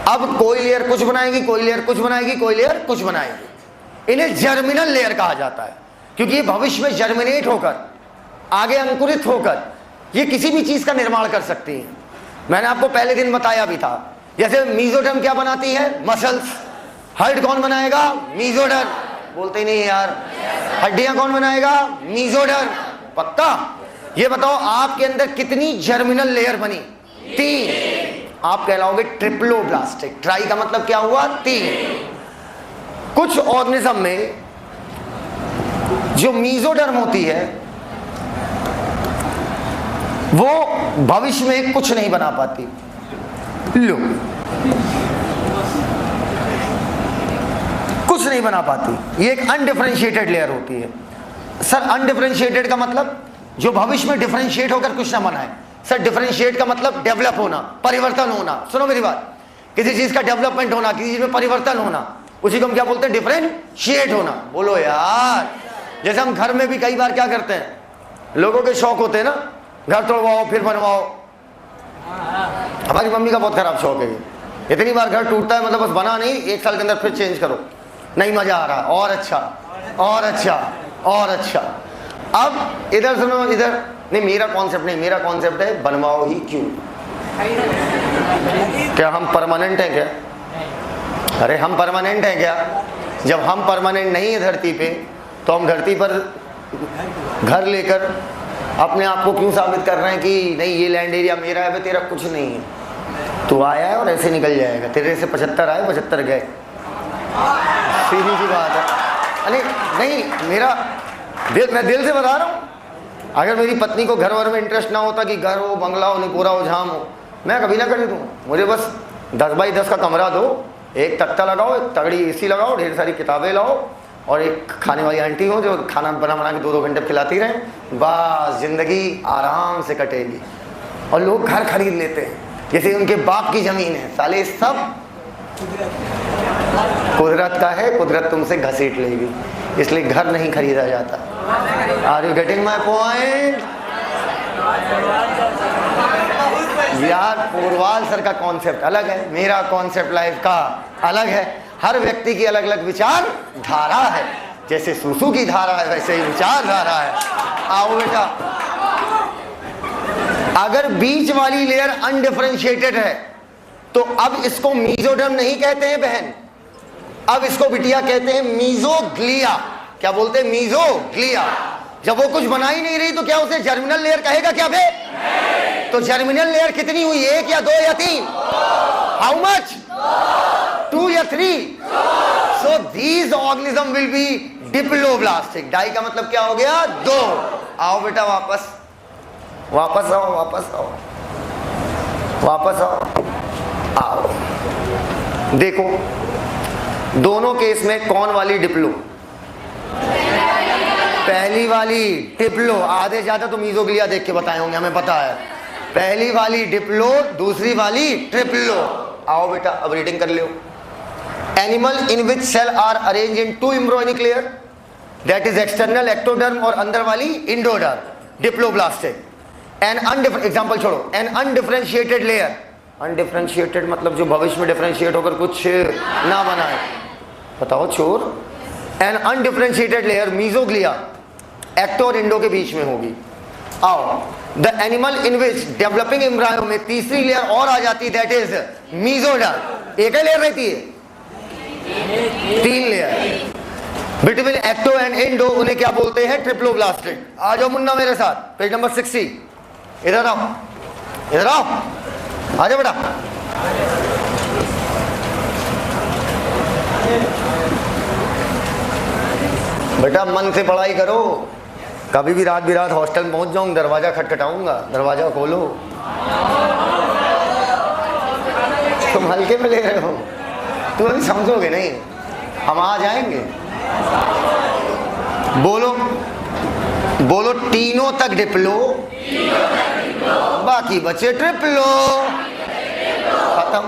अब कोई लेयर कुछ बनाएगी, कोई लेयर कुछ बनाएगी, कोई लेयर कुछ बनाएगी। इन्हें जर्मिनल लेयर कहा जाता है, क्योंकि ये भविष्य में जर्मिनेट होकर, आगे अंकुरित होकर ये किसी भी चीज का निर्माण कर सकती हैं। मैंने आपको पहले दिन बताया भी था, जैसे मीजोडर्म क्या बनाती है? मसल्स। हर्ट कौन बनाएगा? मीजोडर्म। बोलते ही नहीं यार। हड्डियां कौन बनाएगा? मीजोडर्म। पक्का? ये बताओ आपके अंदर कितनी जर्मिनल लेयर बनी? 3। आप कहलाओगे ट्रिप्लोब्लास्टिक। ट्राई का मतलब क्या हुआ? 3। कुछ ऑर्गेनिज्म में जो मीजोडर्म होती है वो भविष्य में कुछ नहीं बना पाती। लो, कुछ नहीं बना पाती, ये एक अनडिफरेंशिएटेड लेयर होती है। सर अनडिफरेंशिएटेड का मतलब जो भविष्य में डिफरेंशिएट होकर कुछ ना बनाए। सर डिफरेंशिएट का मतलब डेवलप होना, परिवर्तन होना। सुनो मेरी बात, किसी चीज का डेवलपमेंट होना, किसी चीज में परिवर्तन होना, उसी को हम क्या बोलते हैं? डिफरेंशिएट होना। बोलो यार। जैसे हम घर में भी कई बार क्या करते हैं, लोगों के शौक होते हैं ना, घर तोड़वाओ फिर बनवाओ। हमारी मम्मी का बहुत खराब शौक है, इतनी बार घर टूटता है, मतलब बस बना नहीं, 1 साल के अंदर फिर चेंज करो, नहीं मजा आ रहा, और अच्छा और अच्छा और अच्छा। अब इधर सुनो, इधर नहीं, मेरा कॉन्सेप्ट नहीं, मेरा कॉन्सेप्ट है बनवाओ ही क्यों। क्या हम परमानेंट हैं क्या? अरे हम परमानेंट हैं क्या? जब हम परमानेंट नहीं है धरती पे, तो हम धरती पर घर लेकर अपने आप को क्यों साबित कर रहे हैं कि नहीं ये लैंड एरिया मेरा है? तेरा कुछ नहीं है, तू आया है और ऐसे निकल जाएगा। तेरे से 75 आए, 75 गए, सीधी सी बात है। अरे नहीं, मेरा दिल, मैं दिल से बता रहा हूँ, अगर मेरी पत्नी को घर वर में इंटरेस्ट ना होता कि घर हो, बंगला हो, निकोरा हो, झाम हो, मैं कभी ना खरीदूँ। मुझे बस 10 बाई 10 का कमरा दो, एक तख्ता लगाओ, एक तगड़ी एसी लगाओ, ढेर सारी किताबें लाओ और एक खाने वाली आंटी हो जो खाना बना बना के 2-2 घंटे खिलाती रहे, बस जिंदगी आराम से कटेगी। और लोग घर खरीद लेते हैं, जैसे उनके बाप की जमीन है, साले सब कुदरत का है, कुदरत तुमसे घसीट लेगी, इसलिए घर नहीं खरीदा जाता। Are you getting my point? यार पूर्वाल सर का कॉन्सेप्ट अलग है, मेरा कॉन्सेप्ट लाइफ का अलग है। हर व्यक्ति की अलग अलग विचार धारा है, जैसे सुसु की धारा है वैसे ही विचार धारा है। आओ बेटा, अगर बीच वाली लेयर अनडिफरेंशिएटेड है तो अब इसको मीजोडर्म नहीं कहते हैं बहन, अब इसको बिटिया कहते हैं मीजोग्लिया। क्या बोलते हैं? मीजोग्लिया। जब वो कुछ बना ही नहीं रही तो क्या उसे जर्मिनल लेयर कहेगा क्या बे? तो जर्मिनल लेयर कितनी हुई, 1 या 2 या 3? How much? 2 या 3? So these organism will be diploblastic. Di का मतलब क्या हो गया? 2। आओ बेटा वापस, वापस आओ, वापस आओ, वापस आओ, आओ। देखो दोनों केस में कौन वाली डिप्लो? पहली वाली डिप्लो। आधे ज्यादा तो मीजोग्लिया देख के बताए होंगे, हमें पता है। पहली वाली डिप्लो, दूसरी वाली ट्रिप्लो। आओ बेटा अब रीडिंग कर लो। Animal in which cell are arrange in 2 embryonic layer, that is external ectoderm और अंदर वाली इंडोडर्म, डिप्लोब्लास्टिक। एन एग्जाम्पल छोड़ो, एन अनडिफरेंशिएटेड लेयर। अनडिफरेंशिएटेड मतलब जो भविष्य में डिफरेंशिएट होकर कुछ ना बनाए। बताओ चोर। An undifferentiated layer mesoglea ecto और इंडो के बीच में होगी। आओ, the animal in which developing embryo में तीसरी लेयर और आ जाती है, दैट इज मीजोडर्म। एक ही लेयर रहती है, 3 layer between ecto and endo, उन्हें क्या बोलते हैं? ट्रिप्लोब्लास्टिक। आ जाओ मुन्ना मेरे साथ, पेज नंबर 60। इधर आओ, इधर आओ, आ जाओ बेटा। बेटा मन से पढ़ाई करो, कभी भी रात बिरात हॉस्टल पहुंच जाऊं, दरवाजा खटखटाऊंगा, दरवाजा खोलो। तुम हल्के में ले रहे हो, तुम अभी समझोगे नहीं, हम आ जाएंगे। बोलो बोलो, तीनों तक डिप्लो, बाकी बचे ट्रिप्लो। खत्म।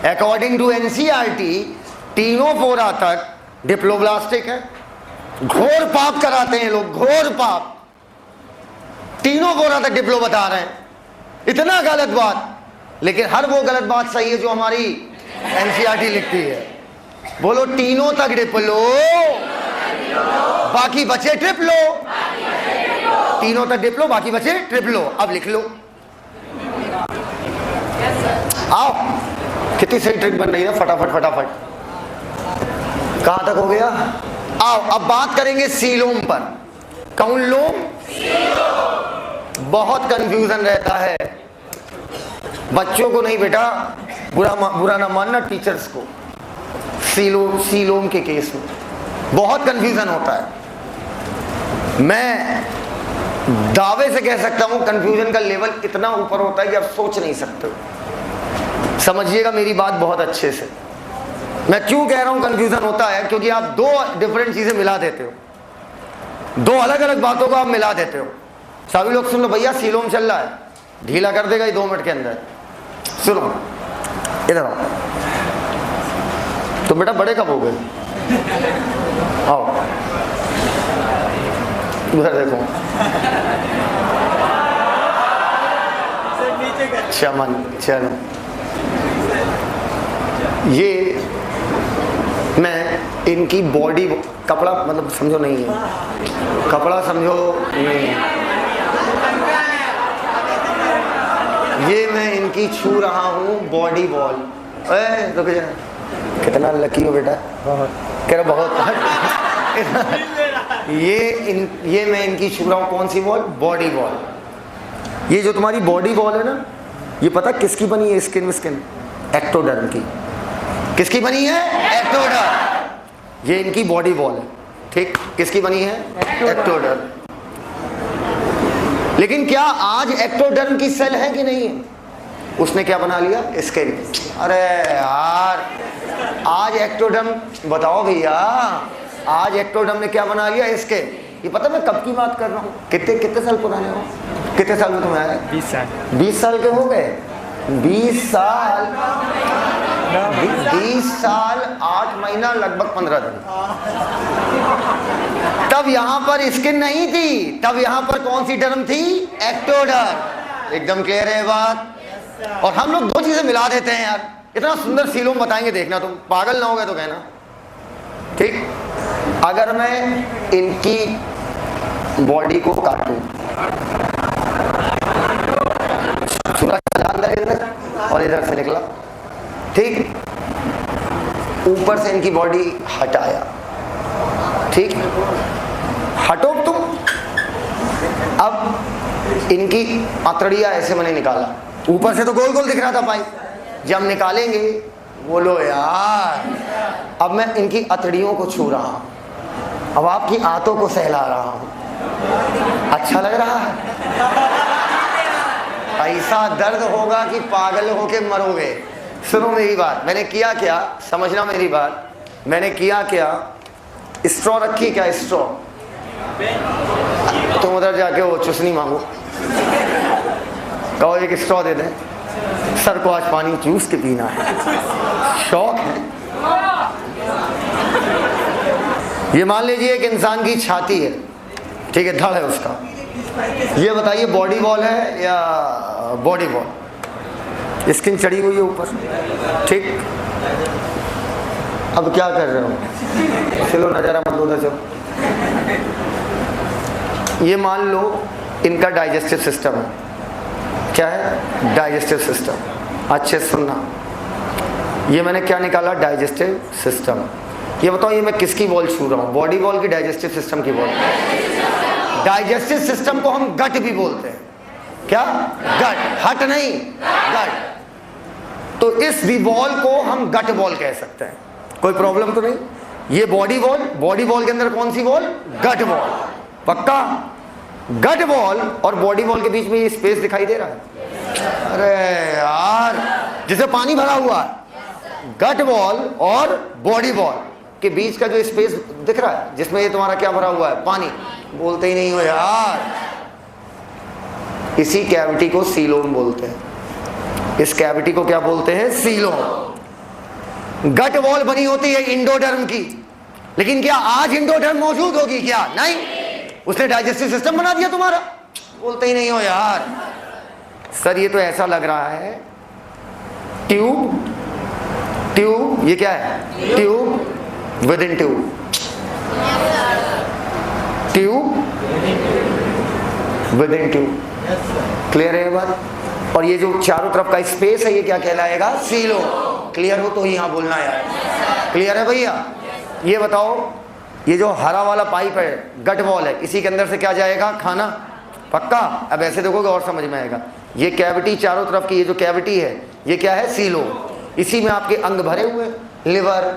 अकॉर्डिंग टू एनसीईआरटी तीनों 4 तक डिप्लोब्लास्टिक है। घोर पाप कराते हैं लोग, घोर पाप। तीनों 4 तक डिप्लो बता रहे हैं, इतना गलत बात। लेकिन हर वो गलत बात सही है जो हमारी एनसीईआरटी लिखती है। बोलो, तीनों तक डिप्लो, बाकी बचे ट्रिप्लो। तीनों तक डिप्लो, बाकी बचे ट्रिप्लो। अब लिख लो। आओ, कितनी सही ट्रिक बन रही है, फटाफट फटाफट। कहां तक हो गया? आओ अब बात करेंगे सीलोम पर। कौन लोम? बहुत कंफ्यूजन रहता है बच्चों को, नहीं बेटा, बुरा ना मानना टीचर्स को। सीलोम के केस में बहुत कंफ्यूजन होता है। मैं दावे से कह सकता हूं कंफ्यूजन का लेवल इतना ऊपर होता है कि आप सोच नहीं सकते। समझिएगा मेरी बात बहुत अच्छे से। मैं क्यों कह रहा हूं कंफ्यूजन होता है, क्योंकि आप 2 डिफरेंट चीजें मिला देते हो, 2 अलग अलग बातों को आप मिला देते हो। सभी लोग सुन लो, भैया सीलोम चल रहा है, ढीला कर देगा ये 2 मिनट के अंदर। सुनो, इधर आओ। तो बेटा बड़े कब हो गए? आओ उधर देखो। चमन चलो, ये मैं इनकी बॉडी, कपड़ा मतलब समझो नहीं है, कपड़ा समझो नहीं है, ये मैं इनकी छू रहा हूँ बॉडी बॉल। रुक जा, कितना लकी हो बेटा, कह रहा बहुत। ये मैं इनकी छू रहा हूँ, कौन सी बॉल? Body ball. ये जो तुम्हारी बॉडी बॉल है ना, ये पता किसकी बनी है? स्किन एक्टोडर्म की। किसकी बनी है? एक्टोडर्म। ये इनकी बॉडी बॉल है, ठीक। किसकी बनी है? एक्टोडर्म। लेकिन क्या आज एक्टोडर्म की सेल है कि नहीं है? उसने क्या बना लिया? स्किन। अरे यार, आज एक्टोडर्म, बताओ भैया, आज एक्टोडर्म ने क्या बना लिया? स्किन। ये पता मैं कब की बात कर रहा हूँ? कितने साल पुराने हो? कितने साल में तुम्हें आए? 20 साल। 20 साल के हो गए? 20 साल 8 महीना लगभग 15 दिन। तब यहां पर स्किन नहीं थी, तब यहां पर कौन सी डर्म थी? एक्टोडर्म। एकदम क्लियर है बात। और हम लोग दो चीजें मिला देते हैं यार। इतना सुंदर सीलोम बताएंगे, देखना तुम पागल ना होगा तो कहना। ठीक, अगर मैं इनकी बॉडी को काटूं, सूरज अंदर इधर और इधर से निकला, ठीक, ऊपर से इनकी बॉडी हटाया, ठीक, हटो तुम। अब इनकी आंतड़ियां ऐसे मैंने निकाला, ऊपर से तो गोल गोल दिख रहा था पाइप, जब निकालेंगे, बोलो यार, अब मैं इनकी अतड़ियों को छू रहा हूं, अब आपकी आंतों को सहला रहा हूं। अच्छा लग रहा है? ऐसा दर्द होगा कि पागल होके मरोगे। सुनो मेरी बात, मैंने किया क्या, समझना मेरी बात। मैंने किया क्या, स्ट्रॉ रखी क्या, स्ट्रॉ, तुम उधर जाके वो चुसनी मांगो, कहो एक स्ट्रॉ दे दें, सर को आज पानी चूस के पीना है, शौक है। ये मान लीजिए एक इंसान की छाती है, ठीक है, धड़ है उसका, ये बताइए बॉडी वॉल है या बॉडी वॉल? स्किन चढ़ी हुई है ऊपर, ठीक। अब क्या कर रहे हो, चलो नजारा मत लो, चलो। ये मान लो इनका डाइजेस्टिव सिस्टम है, क्या है? Digestive system. अच्छे सुनना, ये मैंने क्या निकाला? Digestive system. ये बताओ ये मैं किसकी वॉल छू रहा हूँ, बॉडी वॉल की डाइजेस्टिव सिस्टम की वॉल? डाइजेस्टिव सिस्टम को हम गट भी बोलते हैं, क्या? गट, हट नहीं, गट। तो इस वॉल को हम गट वॉल कह सकते हैं, कोई प्रॉब्लम तो नहीं। ये बॉडी वॉल, बॉडी वॉल के अंदर कौन सी वॉल? गट वॉल, पक्का। गट वॉल और बॉडी वॉल के बीच में ये स्पेस दिखाई दे रहा है, अरे यार, जिसे पानी भरा हुआ है, गट वॉल और बॉडी वॉल के बीच का जो स्पेस दिख रहा है, जिसमें ये तुम्हारा क्या भरा हुआ है? पानी। बोलते ही नहीं हो यार। इसी कैविटी को सीलोम बोलते हैं। इस कैविटी को क्या बोलते हैं? सीलोम। गट वॉल बनी होती है इंडोडर्म की, लेकिन क्या आज इंडोडर्म मौजूद होगी? क्या नहीं, उसने डाइजेस्टिव सिस्टम बना दिया तुम्हारा। बोलते ही नहीं हो यार। सर ये तो ऐसा लग रहा है ट्यूब, ट्यूब, ये क्या है? Tube with in tube, tube with in tube. Clear है ये बात? और ये जो चारों तरफ का स्पेस है, ये क्या कहलाएगा? सीलो। क्लियर हो तो यहाँ बोलना यार। क्लियर है भैया? ये बताओ, ये जो हरा वाला पाइप है, गट वॉल है, इसी के अंदर से क्या जाएगा? खाना, पक्का। अब ऐसे देखोगे और समझ में आएगा। ये कैविटी चारों तरफ की, ये जो कैविटी है, ये क्या है? सीलो। इसी में आपके अंग भरे हुए, लिवर,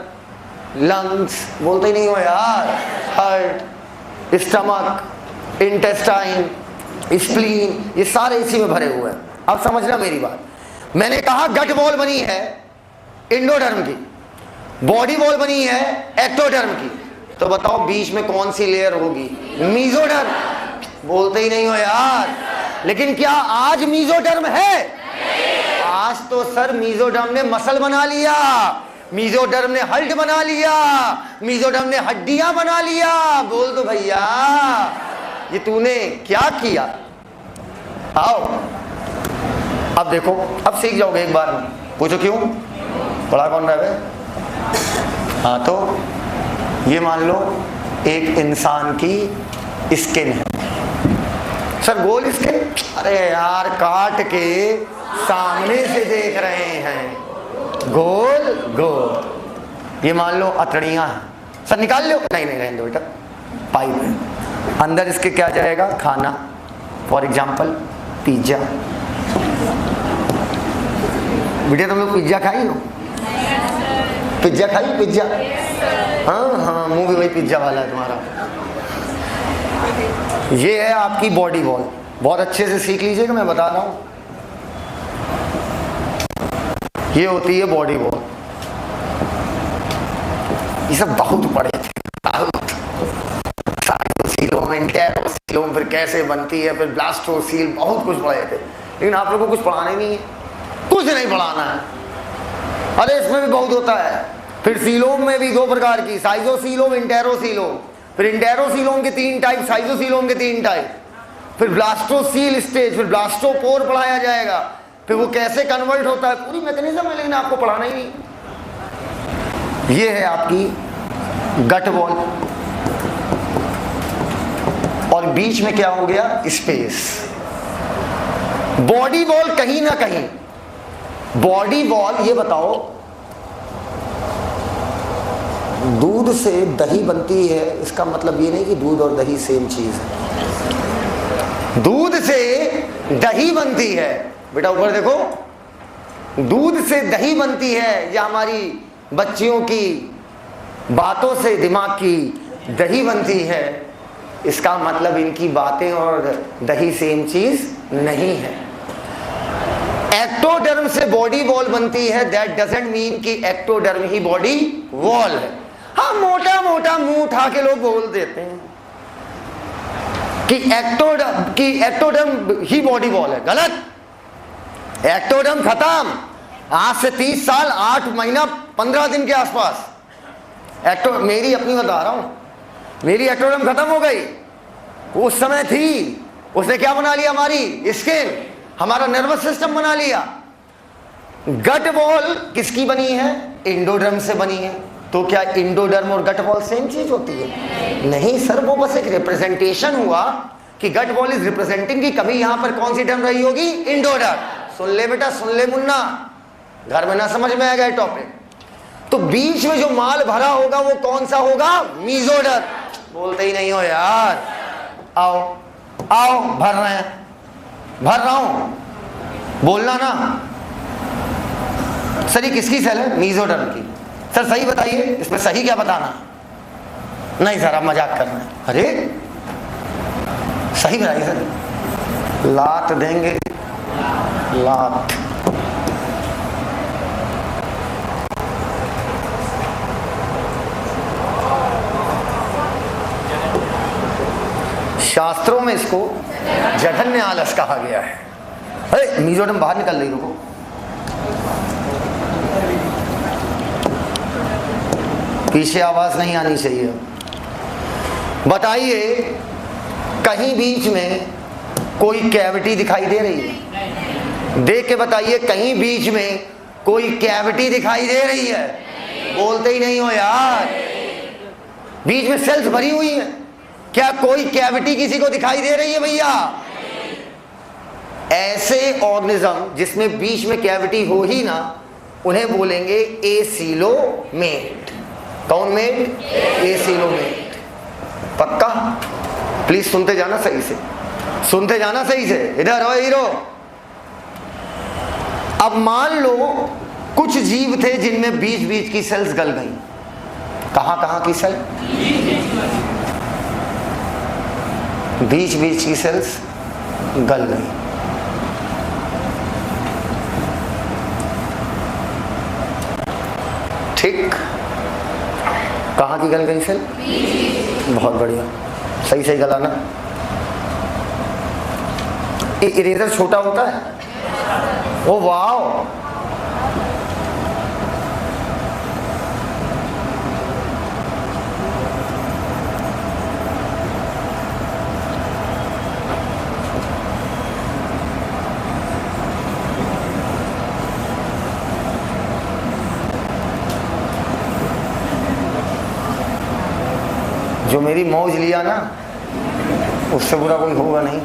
लंग्स, बोलते ही नहीं हो यार, हार्ट, स्टमक, इंटेस्टाइन, स्प्लीन, ये सारे इसी में भरे हुए हैं। अब समझना मेरी बात। मैंने कहा गट वॉल बनी है इंडोडर्म की, बॉडी वॉल बनी है एक्टोडर्म की, तो बताओ बीच में कौन सी लेयर होगी? मीजोडर्म। बोलते ही नहीं हो यार। लेकिन क्या आज मीजोडर्म है? आज तो सर मीजोडर्म ने मसल बना लिया, मीजोडर्म ने हल्ट बना लिया, मीजोडर्म ने हड्डियां बना लिया। बोल दो भैया, ये तूने क्या किया? आओ अब देखो, अब सीख जाओगे एक बार में। पूछो क्यों? पढ़ा कौन रहा है? हाँ, तो ये मान लो एक इंसान की स्किन है, सर गोल स्किन। अरे यार, काट के सामने से देख रहे हैं, गोल गोल। ये मान लो अतड़ियां हैं, सर निकाल लो। नहीं नहीं, रहने दो बेटा, पाइप है, अंदर इसके क्या जाएगा? खाना। For example pizza. बेटा तुम लोग पिज्जा खाई हो? पिज्जा खाई? पिज्जा, हाँ हाँ, मुंह भी वही पिज्जा वाला है तुम्हारा। ये है आपकी बॉडी वॉल। बहुत अच्छे से सीख लीजिएगा, मैं बता रहा हूं। ये होती है बॉडी वॉल। ये सब बहुत पढ़े थे, साइटोसीलोम, फिर कैसे बनती है, फिर ब्लास्टोसील, बहुत कुछ पढ़े थे, लेकिन आप लोगों को कुछ पढ़ाने नहीं है। कुछ नहीं पढ़ाना है। अरे इसमें भी बहुत होता है। फिर सीलोम में भी 2 प्रकार की, साइजोसीलोम, इंटेरोसीलोम। फिर इंटेरोसीलोम के 3 टाइप, साइजोसीलोम के 3 टाइप। फिर ब्लास्टोसील स्टेज, फिर ब्लास्टोपोर पढ़ाया जाएगा। फिर वो कैसे कन्वर्ट होता है, पूरी मैकेनिज्म है, लेकिन आपको पढ़ाना ही नहीं। ये है आपकी गट वॉल, और बीच में क्या हो गया, स्पेस। बॉडी वॉल कहीं ना कहीं, बॉडी वॉल, ये बताओ दूध से दही बनती है, इसका मतलब ये नहीं कि दूध और दही सेम चीज है। दूध से दही बनती है, बेटा ऊपर देखो, दूध से दही बनती है, या हमारी बच्चियों की बातों से दिमाग की दही बनती है। इसका मतलब इनकी बातें और दही सेम चीज नहीं है। एक्टोडर्म से बॉडी वॉल बनती है, दैट डजंट मीन कि एक्टोडर्म ही बॉडी वॉल है। हाँ, मोटा मोटा मुंह उठा के लोग बोल देते हैं कि एक्टोडर्म ही बॉडी वॉल है। गलत। एक्टोडर्म खत्म, आज से 30 साल 8 महीना 15 दिन के आसपास मेरी अपनी बता रहा हूं, मेरी एक्टोडर्म खत्म हो गई। उस समय थी, उसने क्या बना लिया, हमारी स्किन, हमारा नर्वस सिस्टम बना लिया। गट वॉल किसकी बनी है, इंडोडर्म से बनी है। तो क्या इंडोडर्म और गट वॉल सेम चीज होती है? नहीं सर, वो बस एक रिप्रेजेंटेशन हुआ कि गट वॉल इज रिप्रेजेंटिंग की कभी यहां पर कौन सी टर्म रही होगी, इंडोडर्म। सुन ले बेटा, सुन ले मुन्ना, घर में ना समझ में आएगा टॉपिक। तो बीच में जो माल भरा होगा वो कौन सा होगा, मीजोडर्म। बोलते ही नहीं हो यार, आओ आओ, भर रहे हैं, भर रहा हूं, बोलना ना। सर ये किसकी सेल है, मीजोडर्म की। सर सही बताइए, इसमें सही क्या बताना? नहीं सर आप मजाक कर रहे हैं। अरे सही बताइए सर। लात देंगे, लात। शास्त्रों में इसको जघन्य आलस कहा गया है। अरे मीजोडर्म बाहर निकल रही, रुको। पीछे आवाज नहीं आनी चाहिए। बताइए, कहीं बीच में कोई कैविटी दिखाई दे रही है? देख के बताइए, कहीं बीच में कोई कैविटी दिखाई दे रही है? बोलते ही नहीं हो यार। बीच में सेल्स भरी हुई है, क्या कोई कैविटी किसी को दिखाई दे रही है भैया? ऐसे ऑर्गेनिज्म जिसमें बीच में कैविटी हो ही ना, उन्हें बोलेंगे एसीलोमेट। कौन मेट? एसीलोमेट। पक्का? प्लीज सुनते जाना सही से, सुनते जाना सही से। इधर हो हीरो। अब मान लो कुछ जीव थे जिनमें बीच बीच की सेल्स गल गई। कहां कहां की सेल? बीच बीच की सेल्स गल गई। ठीक, कहां की गल गई सेल? बहुत बढ़िया, सही सही गलाना। इरेजर छोटा होता है? ओ वाओ, जो मेरी मौज लिया ना, उससे बुरा कोई होगा नहीं।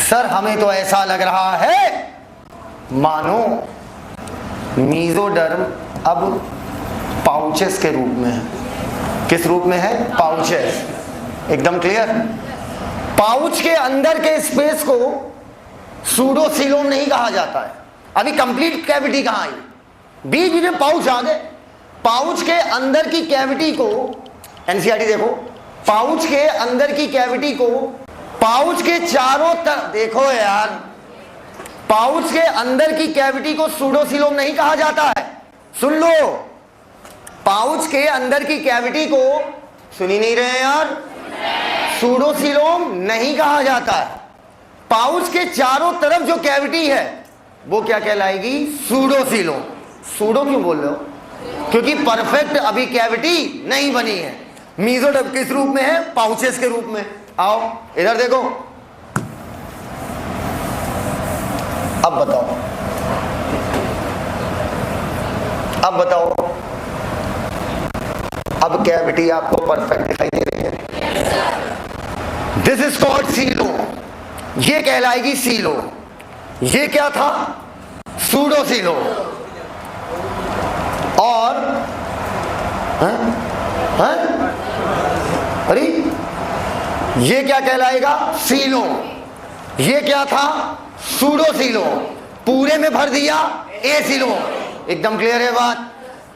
सर हमें तो ऐसा लग रहा है मानो मीजोडर्म अब पाउचेस के रूप में है। किस रूप में है? पाउचेस। एकदम क्लियर। पाउच के अंदर के स्पेस को सूडोसीलोम नहीं कहा जाता है। अभी कंप्लीट कैविटी कहां आई? बीच बीच में पाउच आ गए। पाउच के अंदर की कैविटी को, एनसीईआरटी देखो, पाउच के अंदर की कैविटी को, पाउच के चारों तरफ देखो यार, पाउच के अंदर की कैविटी को सूडोसीलोम नहीं कहा जाता है। सुन लो, पाउच के अंदर की कैविटी को, सुन ही नहीं रहे यार, सूडोसीलोम नहीं कहा जाता है। पाउच के चारों तरफ जो कैविटी है वो क्या कहलाएगी? सूडोसीलोम। सूडो क्यों बोल रहे हो? क्योंकि परफेक्ट अभी कैविटी नहीं बनी है। मीजोडर्म किस रूप में है? पाउचेस के रूप में। आओ इधर देखो, अब बताओ, अब बताओ, अब कैविटी आपको परफेक्ट दिखाई दे रही है? This is called coelom. ये कहलाएगी सीलोम। ये क्या था? सूडोसीलोम। और अरे ये क्या कहलाएगा? सीलोम। ये क्या था? सूडोसीलोम। पूरे में भर दिया एसीलोम। एकदम क्लियर है बात?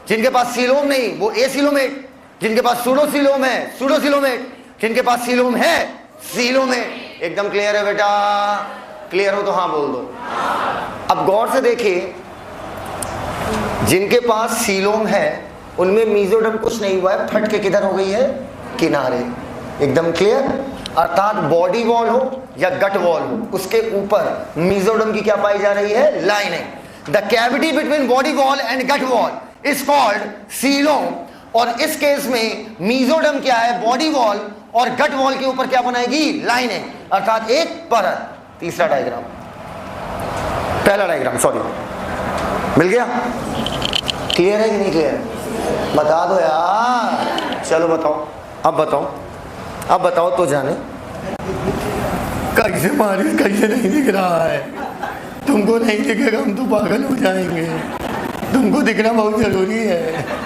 जिनके पास सीलोम नहीं वो एसीलोमेट, जिनके पास सूडोसीलोम है सूडोसीलोमेट, जिनके पास सीलोम है सीलोमेट। एकदम क्लियर है बेटा? क्लियर हो तो हाँ बोल दो। अब गौर से देखिए, जिनके पास सीलोम है उनमें मीजोडर्म कुछ नहीं हुआ है, फट के किधर हो गई है? किनारे। एकदम क्लियर? अर्थात बॉडी वॉल हो या गट वॉल हो, उसके ऊपर मीजोडर्म की क्या पाई जा रही है? Lining. The cavity between body wall and gut wall is called coelom. और इस केस में मीजोडर्म क्या है? बॉडी वॉल, और गट वॉल के ऊपर क्या बनाएगी? लाइनिंग, अर्थात एक परत। तीसरा डायग्राम, पहला डायग्राम सॉरी, मिल गया? क्लियर है कि नहीं क्लियर? बता दो यार, चलो बताओ, अब बताओ, अब बताओ तो जाने। कैसे मारिस कैसे नहीं दिख रहा है? तुमको नहीं दिखेगा हम तो पागल हो जाएंगे। तुमको दिखना बहुत जरूरी है।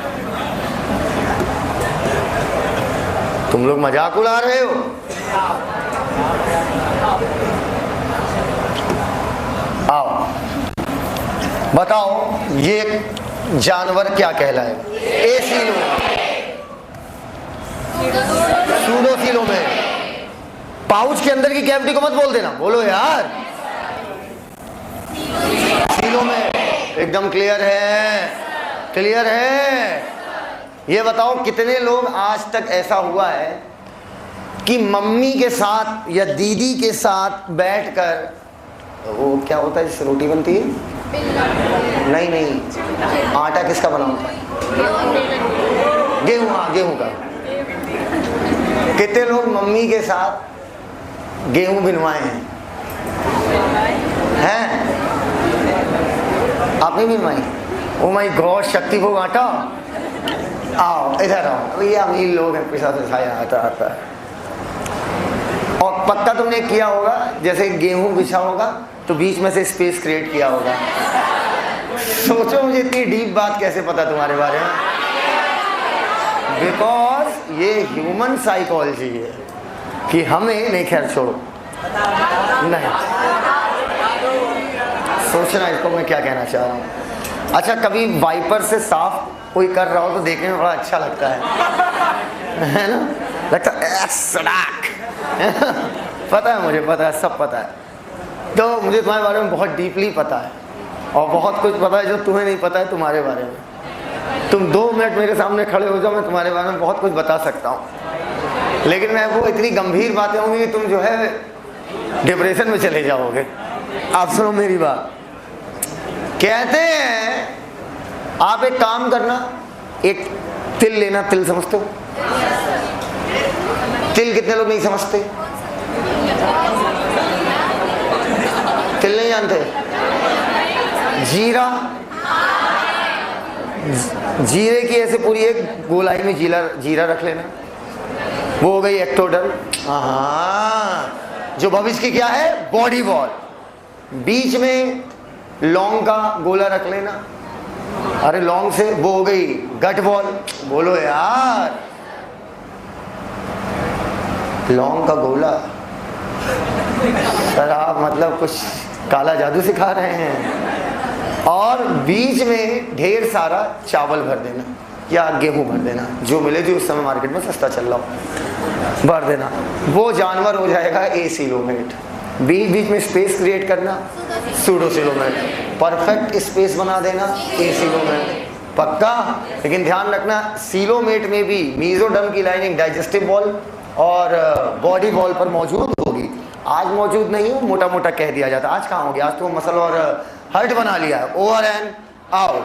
तुम लोग मजाक उड़ा रहे हो। आओ बताओ, ये जानवर क्या कहलाएगा? एसीलोम, सूडोसीलोम है। पाउच के अंदर की कैविटी को मत बोल देना, बोलो यार। सीलोम है। एकदम क्लियर है? क्लियर है? ये बताओ कितने लोग आज तक ऐसा हुआ है कि मम्मी के साथ या दीदी के साथ बैठकर, वो क्या होता है जिससे रोटी बनती है? नहीं नहीं, आटा किसका बना होता है? गेहूं। हाँ, गेहूं का। कितने लोग मम्मी के साथ गेहूं बिनवाए हैं? हैं? आपने बिनवाई? ओ माय गॉड, शक्ति भोग आटा। आओ इधर आओ, ये अमीर लोग हैं, पैसा से खाया आता है। और पक्का तुमने किया होगा, जैसे गेहूं बिछा होगा तो बीच में से स्पेस क्रिएट किया होगा। सोचो मुझे इतनी डीप बात कैसे पता तुम्हारे बारे में? बिकॉज ये ह्यूमन साइकोलॉजी है कि हमें नहीं, खैर छोड़ो, नहीं सोचना इसको मैं क्या कहना चाह रहा हूँ। अच्छा, कभी वाइपर से साफ कोई कर रहा हो तो देखने में बड़ा अच्छा लगता है ना? लगता है सड़क। पता है मुझे, पता है, सब पता है। तो मुझे तुम्हारे बारे में बहुत डीपली पता है और बहुत कुछ पता है जो तुम्हें नहीं पता है तुम्हारे बारे में। तुम 2 मिनट मेरे सामने खड़े हो जाओ, मैं तुम्हारे बारे में बहुत कुछ बता सकता हूँ, लेकिन मैं वो इतनी गंभीर बातें होंगी कि तुम जो है डिप्रेशन में चले जाओगे। आप सुनो मेरी बात। कहते हैं आप एक काम करना, एक तिल लेना। तिल समझते हो? तिल कितने लोग नहीं समझते? तिल नहीं जानते? जीरा, जीरे की ऐसे पूरी एक गोलाई में जीरा रख लेना, वो हो गई एक्टोडर्म। हाँ, जो भविष्य की क्या है? Body wall. बीच में लौंग का गोला रख लेना, अरे लौंग से वो हो गई गट वॉल। बोलो यार, लौंग का गोला। सर आप मतलब कुछ काला जादू सिखा रहे हैं। और बीच में ढेर सारा चावल भर देना या गेहूं भर देना, जो मिले जो उस समय मार्केट में सस्ता चल रहा हो, भर देना। वो जानवर हो जाएगा एसीलोमेट। बीच बीच में स्पेस क्रिएट करना, सूडोसीलोमेट। परफेक्ट स्पेस बना देना, एसीलोमेट। पक्का? लेकिन ध्यान रखना, सीलोमेट में भी मीजोडर्म की लाइनिंग डाइजेस्टिव वॉल और बॉडी वॉल पर मौजूद होगी। आज मौजूद नहीं हो, मोटा मोटा कह दिया जाता। आज कहाँ हो गया, आज तो मसल और हर्ट बना लिया है। ओवर एंड आउट,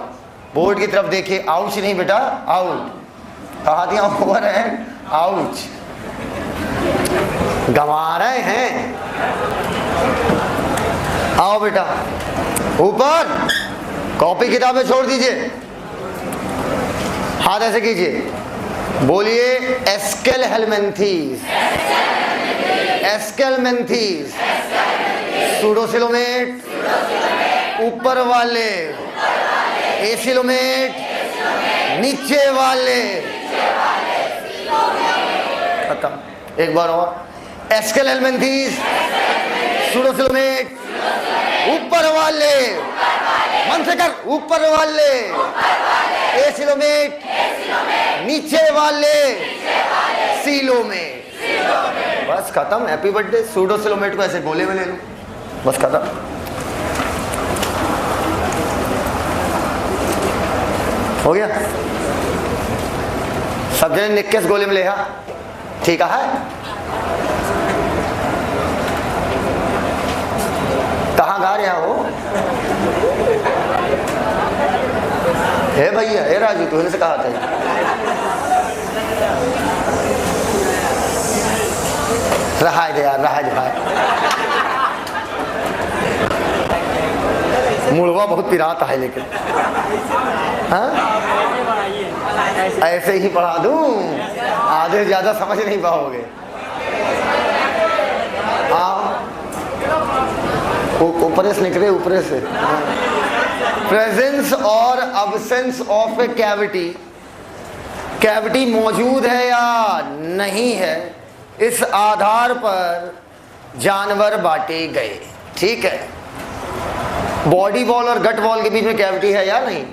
बोर्ड की तरफ देखिए, आउच नहीं बेटा, आउट। कहा दिया ओवर एंड आउच, गंवा रहे हैं। आओ बेटा ऊपर, कॉपी किताबें छोड़ दीजिए, हाथ ऐसे कीजिए, बोलिए एस्केलहेलमिन्थेस, एस्केलमेंथीज, सूडोसिलोमेट ऊपर वाले, एसिलोमेट नीचे वाले। खत्म। एक बार और, एस्केलहेलमिन्थेस, सूडोसिलोमेट ऊपर वाले, मन से कर, ऊपर वाले, एसिलोमेट नीचे वाले, सीलोमेट। बस खत्म, हैप्पी बर्थडे। सूडोसिलोमेट को ऐसे गोले में ले लो, बस खत्म। हो गया, सब जने लिख के इस गोले में ले आ, ठीक है। कहाँ गा रहे हो? हे भैया, हे राजू, तूने से कहा था रहा दे यार, रहा दे भाई। मुड़वा बहुत पिराता है, लेकिन हाँ ऐसे ही पढ़ा दूं, आधे ज्यादा समझ नहीं पाओगे। ऊपर से निकले, ऊपर से। प्रेजेंस और absence of A cavity, cavity मौजूद है या नहीं है, इस आधार पर जानवर बांटे गए। ठीक है, बॉडी वॉल और गट वॉल के बीच में कैविटी है या नहीं?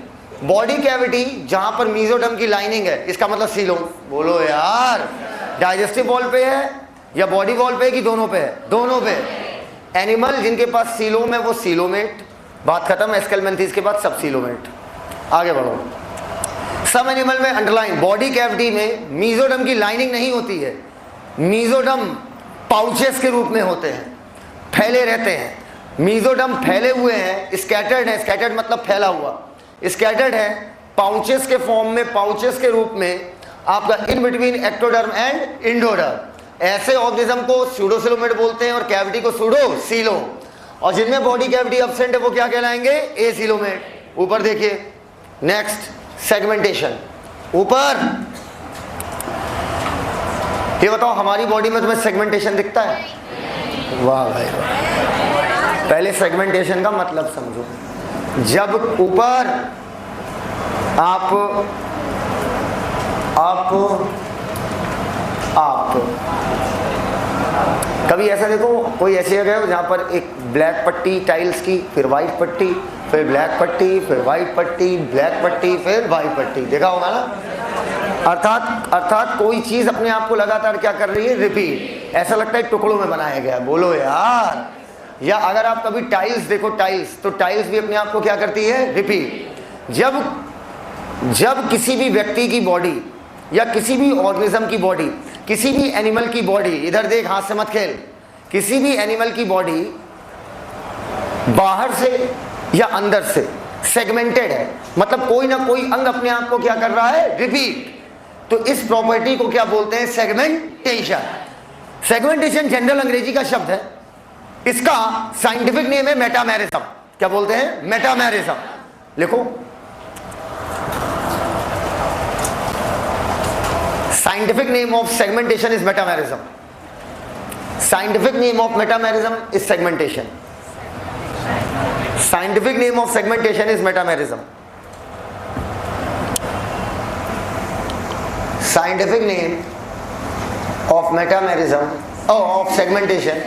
बॉडी कैविटी जहां पर मीजोडर्म की लाइनिंग है, इसका मतलब सीलोम। बोलो यार, डाइजेस्टिव वॉल पे है या बॉडी वॉल पे है कि दोनों पे है? दोनों पे। एनिमल जिनके पास सीलोम है वो सीलोमेट, बात खत्म। एस्केलमेंथेस के बाद सब सीलोमेट। आगे बढ़ो। सब एनिमल में अंडरलाइन बॉडी कैविटी में मीजोडर्म की लाइनिंग नहीं होती है, मीजोडर्म पाउचेस के रूप में होते हैं, फैले रहते हैं। मीजोडर्म फैले हुए हैं, स्कैटर्ड है, स्कैटर्ड मतलब फैला हुआ, स्कैटर्ड है पाउचेस के फॉर्म में, पाउचेस के रूप में आपका in between ectoderm and endoderm. ऐसे ऑर्गेनिज्म को सूडोसिलोमेट बोलते हैं और कैविटी को सूडोसीलोम। और जिनमें बॉडी कैविटी एब्सेंट है वो क्या कहलाएंगे? एसीलोमेट। ऊपर देखिए, नेक्स्ट सेगमेंटेशन। ऊपर ये बताओ, हमारी बॉडी में तुम्हें सेगमेंटेशन दिखता है? वाह भाई वाह। पहले सेगमेंटेशन का मतलब समझो। जब ऊपर आप कभी ऐसा देखो, कोई ऐसी जगह हो जहाँ पर एक ब्लैक पट्टी टाइल्स की, फिर वाइट पट्टी, फिर ब्लैक पट्टी, फिर वाइट पट्टी, ब्लैक पट्टी, फिर वाइट पट्टी, देखा होगा ना? अर्थात कोई चीज अपने आप को लगातार क्या कर रही है? रिपीट। ऐसा लगता है टुकड़ों में बनाया गया। बोलो यार। या अगर आप कभी टाइल्स देखो, टाइल्स, तो टाइल्स भी अपने आप को क्या करती है? रिपीट। जब किसी भी व्यक्ति की बॉडी या किसी भी ऑर्गेनिज्म की बॉडी, किसी भी एनिमल की बॉडी, इधर देख, हाथ से मत खेल, किसी भी एनिमल की बॉडी बाहर से या अंदर से सेगमेंटेड है, मतलब कोई ना कोई अंग अपने आप को क्या कर रहा है? रिपीट। तो इस प्रॉपर्टी को क्या बोलते हैं? सेगमेंटेशन। सेगमेंटेशन जनरल अंग्रेजी का शब्द है, इसका साइंटिफिक नेम है मेटामेरिज्म। क्या बोलते हैं? मेटामेरिज्म। लिखो, scientific name of segmentation is metamerism. Scientific name of metamerism is segmentation. Scientific name of segmentation is metamerism. Scientific name of metamerism of segmentation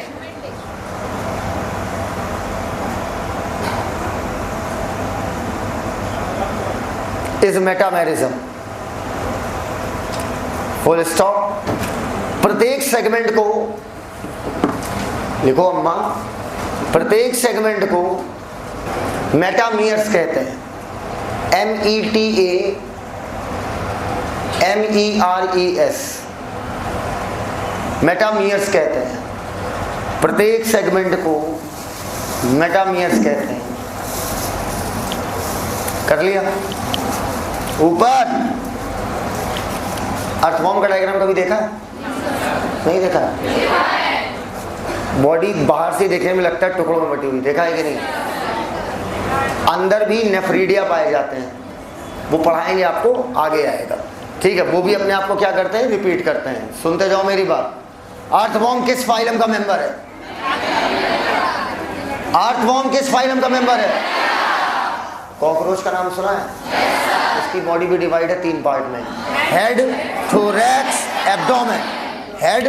is metamerism. Full stop. प्रत्येक segment को लिखो अम्मा, प्रत्येक segment को मेटामियर्स कहते हैं। METAMERES, मेटामियर्स कहते हैं। प्रत्येक सेगमेंट को मेटामियर्स कहते हैं। कर लिया? ऊपर अर्थवॉर्म का डायग्राम कभी देखा है? नहीं देखा? बॉडी बाहर से देखने में लगता है टुकड़ों में बटी हुई, देखा है कि नहीं? अंदर भी नेफ्रीडिया पाए जाते हैं, वो पढ़ाएंगे आपको, आगे आएगा, ठीक है? वो भी अपने आप को क्या करते हैं? रिपीट करते हैं। सुनते जाओ मेरी बात। अर्थवॉर्म किस फाइलम का मेंबर है? अर्थवॉर्म किस फाइलम का मेंबर है? कॉकरोच का नाम सुना है? इसकी बॉडी भी डिवाइड है 3 पार्ट में, head, thorax, abdomen. Head,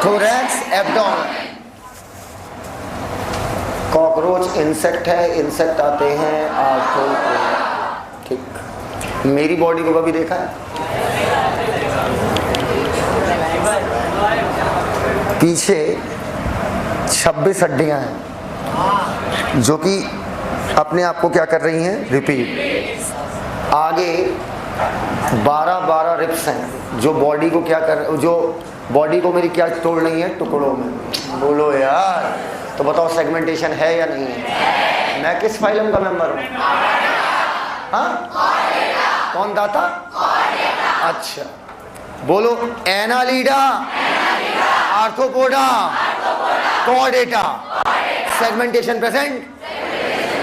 thorax, abdomen. Cockroach insect है, इंसेक्ट आते हैं आर्थ्रोपोडा, ठीक? मेरी बॉडी को कभी देखा है? पीछे 26 हड्डियां हैं जो कि अपने आप को क्या कर रही हैं? रिपीट। आगे 12 रिप्स हैं जो बॉडी को क्या कर, जो बॉडी को मेरी क्या तोड़ रही है? टुकड़ों में। बोलो यार, तो बताओ सेगमेंटेशन है या नहीं है? मैं किस फाइलम का मेंबर हूँ? हाँ? कौन दाता? अच्छा, बोलो। Annelida, arthropoda, Chordata. Segmentation present?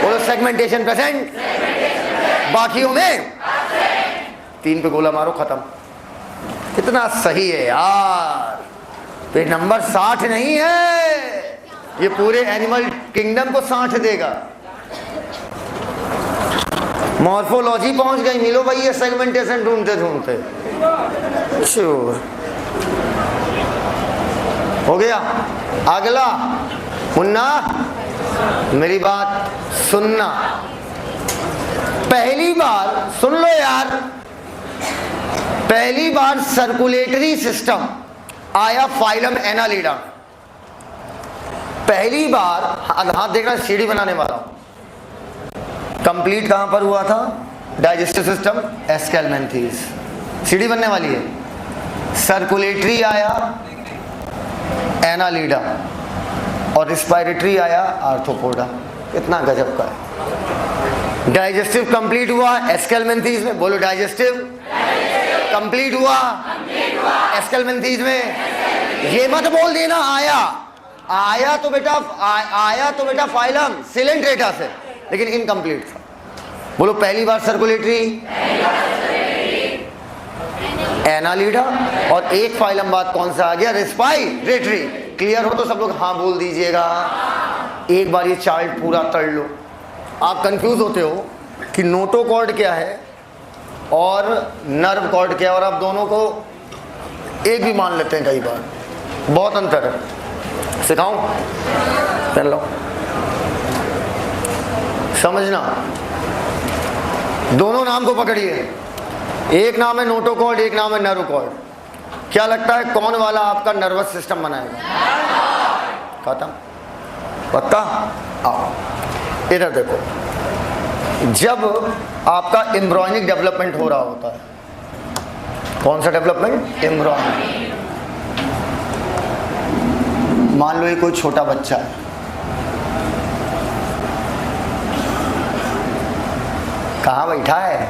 बोलो सेगमेंटेशन प्रेजेंट। बाकियों में 3 पे गोला मारो, खत्म। कितना सही है यार। पे नंबर 60 नहीं है, ये पूरे एनिमल किंगडम को 60 देगा। मॉर्फोलॉजी पहुंच गई, मिलो भाई ये सेगमेंटेशन ढूंढते ढूंढते। श्योर हो गया। अगला, मुन्ना मेरी बात सुनना। पहली बार सुन लो यार, पहली बार सर्कुलेटरी सिस्टम आया फाइलम एनालिडा। पहली बार, हाथ देखना, सीढ़ी बनाने वाला हूं। कंप्लीट कहां पर हुआ था? Digestive system, Aschelminthes. सीढ़ी बनने वाली है। सर्कुलेटरी आया एनालिडा और रिस्पायरेटरी आया आर्थ्रोपोडा। कितना गजब का है। डाइजेस्टिव कंप्लीट हुआ एस्केलमेंथीज में। बोलो डाइजेस्टिव कंप्लीट हुआ एस्केलमेंथीज में। ये मत बोल देना आया तो बेटा फाइलम सिलेंट्रेटा से, लेकिन इनकम्प्लीट था। बोलो पहली बार सर्कुलेटरी एनालिडा और एक फाइलम बाद कौन सा आ गया? रेस्पायरेटरी। क्लियर हो तो सब लोग हाँ बोल दीजिएगा। एक बार ये चार्ट पूरा तड़ लो। आप कंफ्यूज होते हो कि नोटोकॉर्ड क्या है और नर्व कॉर्ड क्या है, और आप दोनों को एक भी मान लेते हैं कई बार। बहुत अंतर है। सिखाऊं? कर लो, समझना। दोनों नाम को पकड़िए। एक नाम है नोटोकॉर्ड, एक नाम है नर्व कॉर्ड। क्या लगता है कौन वाला आपका नर्वस सिस्टम बनाएगा? खत्म। पक्का? आओ इधर देखो। जब आपका एम्ब्रॉयनिक डेवलपमेंट हो रहा होता है, कौन सा डेवलपमेंट? एम्ब्रॉयनिक। मान लो ये कोई छोटा बच्चा है, कहाँ बैठा है?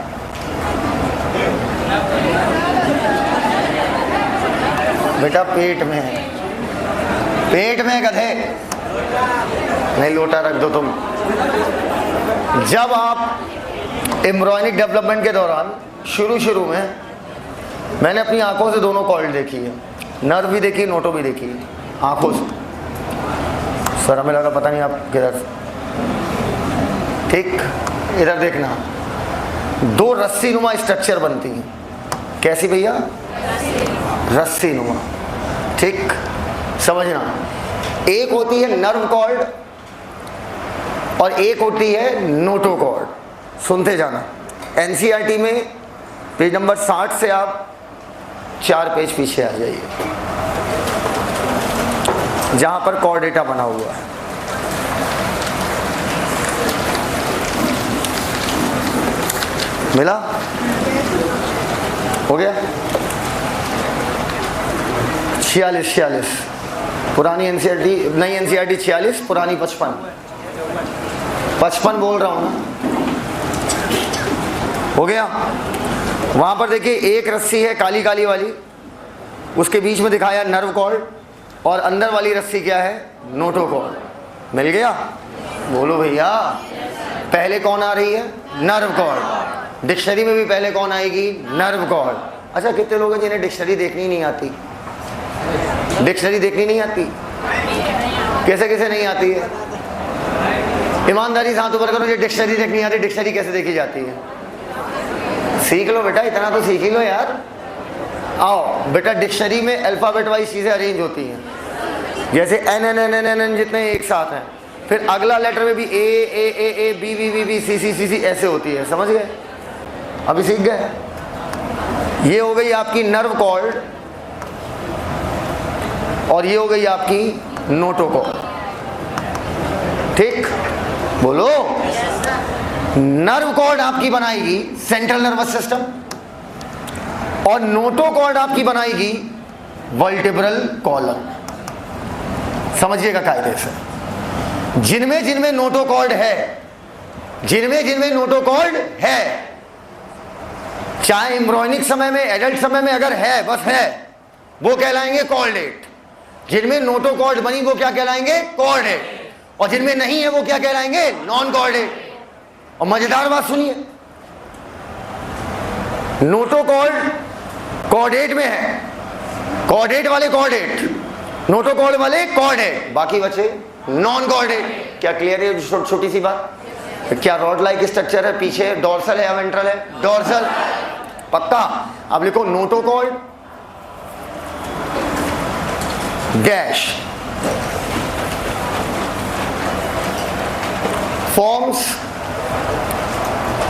बेटा पेट में है। पेट में गधे नहीं, लोटा रख दो तुम। जब आप एम्ब्रॉयनिक डेवलपमेंट के दौरान शुरू में मैंने अपनी आंखों से दोनों कॉर्ड देखी है, नर्व भी देखी, नोटो भी देखी है, आंखों से। सर हमें लगा पता नहीं आप किधर। ठीक, इधर देखना। 2 रस्सी नुमा स्ट्रक्चर बनती हैं। कैसी भैया? रस्सी नुमा। ठीक, समझना। एक होती है नर्व कॉर्ड और एक होती है नोटोकॉर्ड। सुनते जाना। एनसीईआरटी में पेज नंबर 60 से आप 4 पेज पीछे आ जाइए, जहां पर कॉर्डेटा बना हुआ है। मिला? हो गया? 46 पुरानी एनसीईआरटी, नई एनसीईआरटी 46, पुरानी 55 बोल रहा हूँ ना, हो गया। वहां पर देखिए एक रस्सी है काली काली वाली, उसके बीच में दिखाया नर्व कॉर्ड, और अंदर वाली रस्सी क्या है? नोटोकॉर्ड। मिल गया? बोलो भैया। पहले कौन आ रही है? Nerve cord. डिक्शनरी में भी पहले कौन आएगी? Nerve cord. अच्छा, कितने लोग हैं जिन्हें डिक्शनरी देखनी नहीं आती? डिक्शनरी देखनी नहीं आती? कैसे कैसे नहीं आती है? ईमानदारी से हाथ ऊपर करो, जो डिक्शनरी देखनी आती, डिक्शनरी कैसे देखी जाती है? सीख लो बेटा, इतना तो सीख ही लो यार। आओ बेटा, डिक्शनरी में अल्फाबेट वाइज चीजें अरेंज होती हैं, जैसे N N N N N N जितने एक साथ हैं, फिर अगला लेटर में भी A A A A B B B B C C C C ऐसे होती है। समझ गए? अभी सीख गए? ये हो गई आपकी नर्व कॉर्ड, और ये हो गई आपकी नोटोकॉर्ड। ठीक? बोलो। नर्व कॉर्ड आपकी बनाएगी सेंट्रल नर्वस सिस्टम, और नोटोकॉर्ड आपकी बनाएगी वर्टिब्रल कॉलम। समझिएगा कायदे से। जिनमें जिनमें नोटोकॉर्ड है, जिनमें जिनमें नोटोकॉर्ड है, चाहे एम्ब्रियोनिक समय में, एडल्ट समय में अगर है, बस है, वो कहलाएंगे कॉर्डेट। जिनमें नोटोकॉर्ड बनी वो क्या कहलाएंगे? कॉर्डेट। और जिनमें नहीं है वो क्या कहलाएंगे? Non chordate. और मजेदार बात सुनिए, नोटोकॉर्ड कॉर्डेट में है, कॉर्डेट वाले कॉर्डेट, नोटोकॉर्ड वाले कॉर्डेट, बाकी बचे नॉन कॉर्डेट। क्या क्लियर है? छोटी सी बात। क्या रॉड लाइक स्ट्रक्चर है पीछे? डोर्सल है या वेंट्रल है? डोर्सल। पक्का? अब लिखो नोटोकॉर्ड डैश फॉर्म्स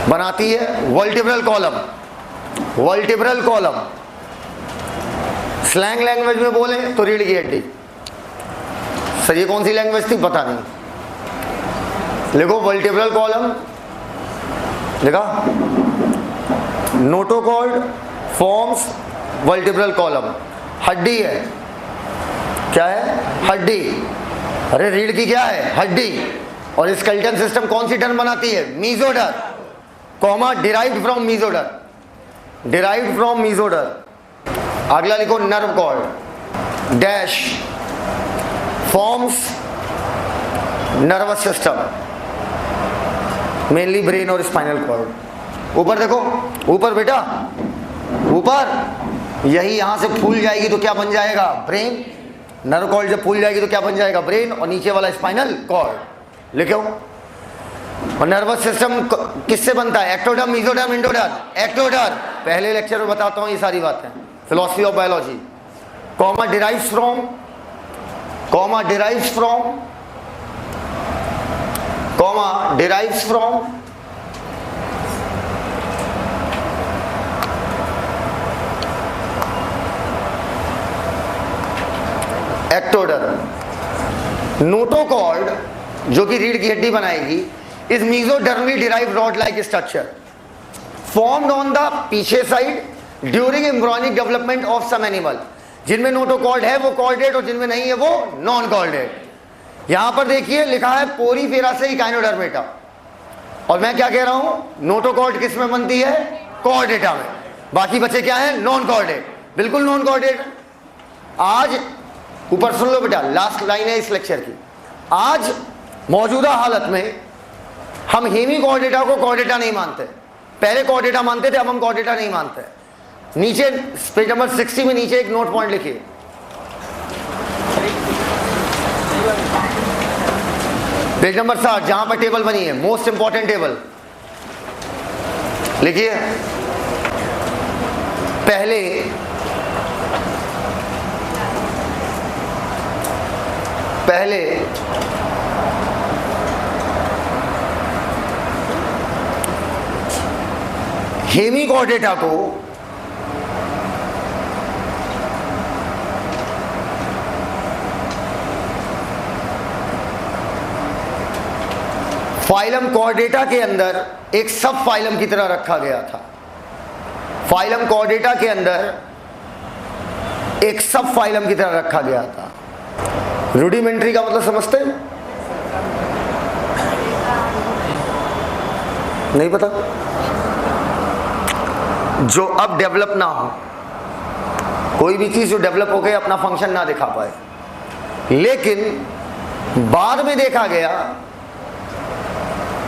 बनाती है vertebral column. Vertebral column slang language में बोले तो रीढ़ की हड्डी। सर ये कौन सी लैंग्वेज थी? पता नहीं। लिखो वर्टिब्रल कॉलम, लिखा नोटोकॉर्ड फॉर्म्स वर्टिब्रल कॉलम। हड्डी है, क्या है? हड्डी। अरे रीढ़ की क्या है? हड्डी। और स्केलेटन सिस्टम कौन सी टर्म बनाती है? Mesoderm, comma derived from mesoderm, derived from mesoderm. अगला लिखो nerve cord dash forms nervous system, mainly brain और स्पाइनल कॉर्ड। ऊपर देखो, ऊपर बेटा, ऊपर यही यहां से फूल जाएगी तो क्या बन जाएगा? ब्रेन। नर्व कॉर्ड जब फूल जाएगी तो क्या बन जाएगा? ब्रेन। और नीचे वाला स्पाइनल कॉर्ड। लिखो। और नर्वस सिस्टम किससे बनता है? Ectoderm, mesoderm, endoderm. एक्टोडर्म। पहले लेक्चर में बताता हूं ये सारी बातें, philosophy of biology. Comma derives from, comma derives from, comma derives from ectoderm. Notochord जो कि रीढ़ की हड्डी बनाएगी is mesodermally derived rod like structure formed on the पीछे side during embryonic development of some animal. जिनमें नोटोकॉर्ड है वो कॉर्डेट, और जिनमें नहीं है वो नॉन कॉर्डेट। यहां पर देखिए लिखा है पोरीफेरा से इकाइनोडर्मेटा, और मैं क्या कह रहा हूं? नोटोकॉर्ड किस में बनती है? कॉर्डेटा में। बाकी बचे क्या है? Non chordate. बिल्कुल नॉन कॉर्डेट। आज ऊपर सुन लो बेटा, लास्ट लाइन है इस लेक्चर की। आज मौजूदा हालत में हम हेमी कॉर्डेटा को कॉर्डेटा नहीं मानते। पहले कॉर्डेटा मानते थे, अब हम कॉर्डेटा नहीं मानते। नीचे पेज नंबर 60 में नीचे एक नोट पॉइंट लिखिए। पेज नंबर 60 जहां पर टेबल बनी है, मोस्ट इंपॉर्टेंट टेबल लिखिए। पहले हेमी कॉर्डेटा को फाइलम कॉर्डेटा के अंदर एक सब फाइलम की तरह रखा गया था। फाइलम कॉर्डेटा के अंदर एक सब फाइलम की तरह रखा गया था। रूडिमेंट्री का मतलब समझते हैं? नहीं पता? जो अब डेवलप ना हो, कोई भी चीज जो डेवलप हो गई अपना फंक्शन ना दिखा पाए, लेकिन बाद में देखा गया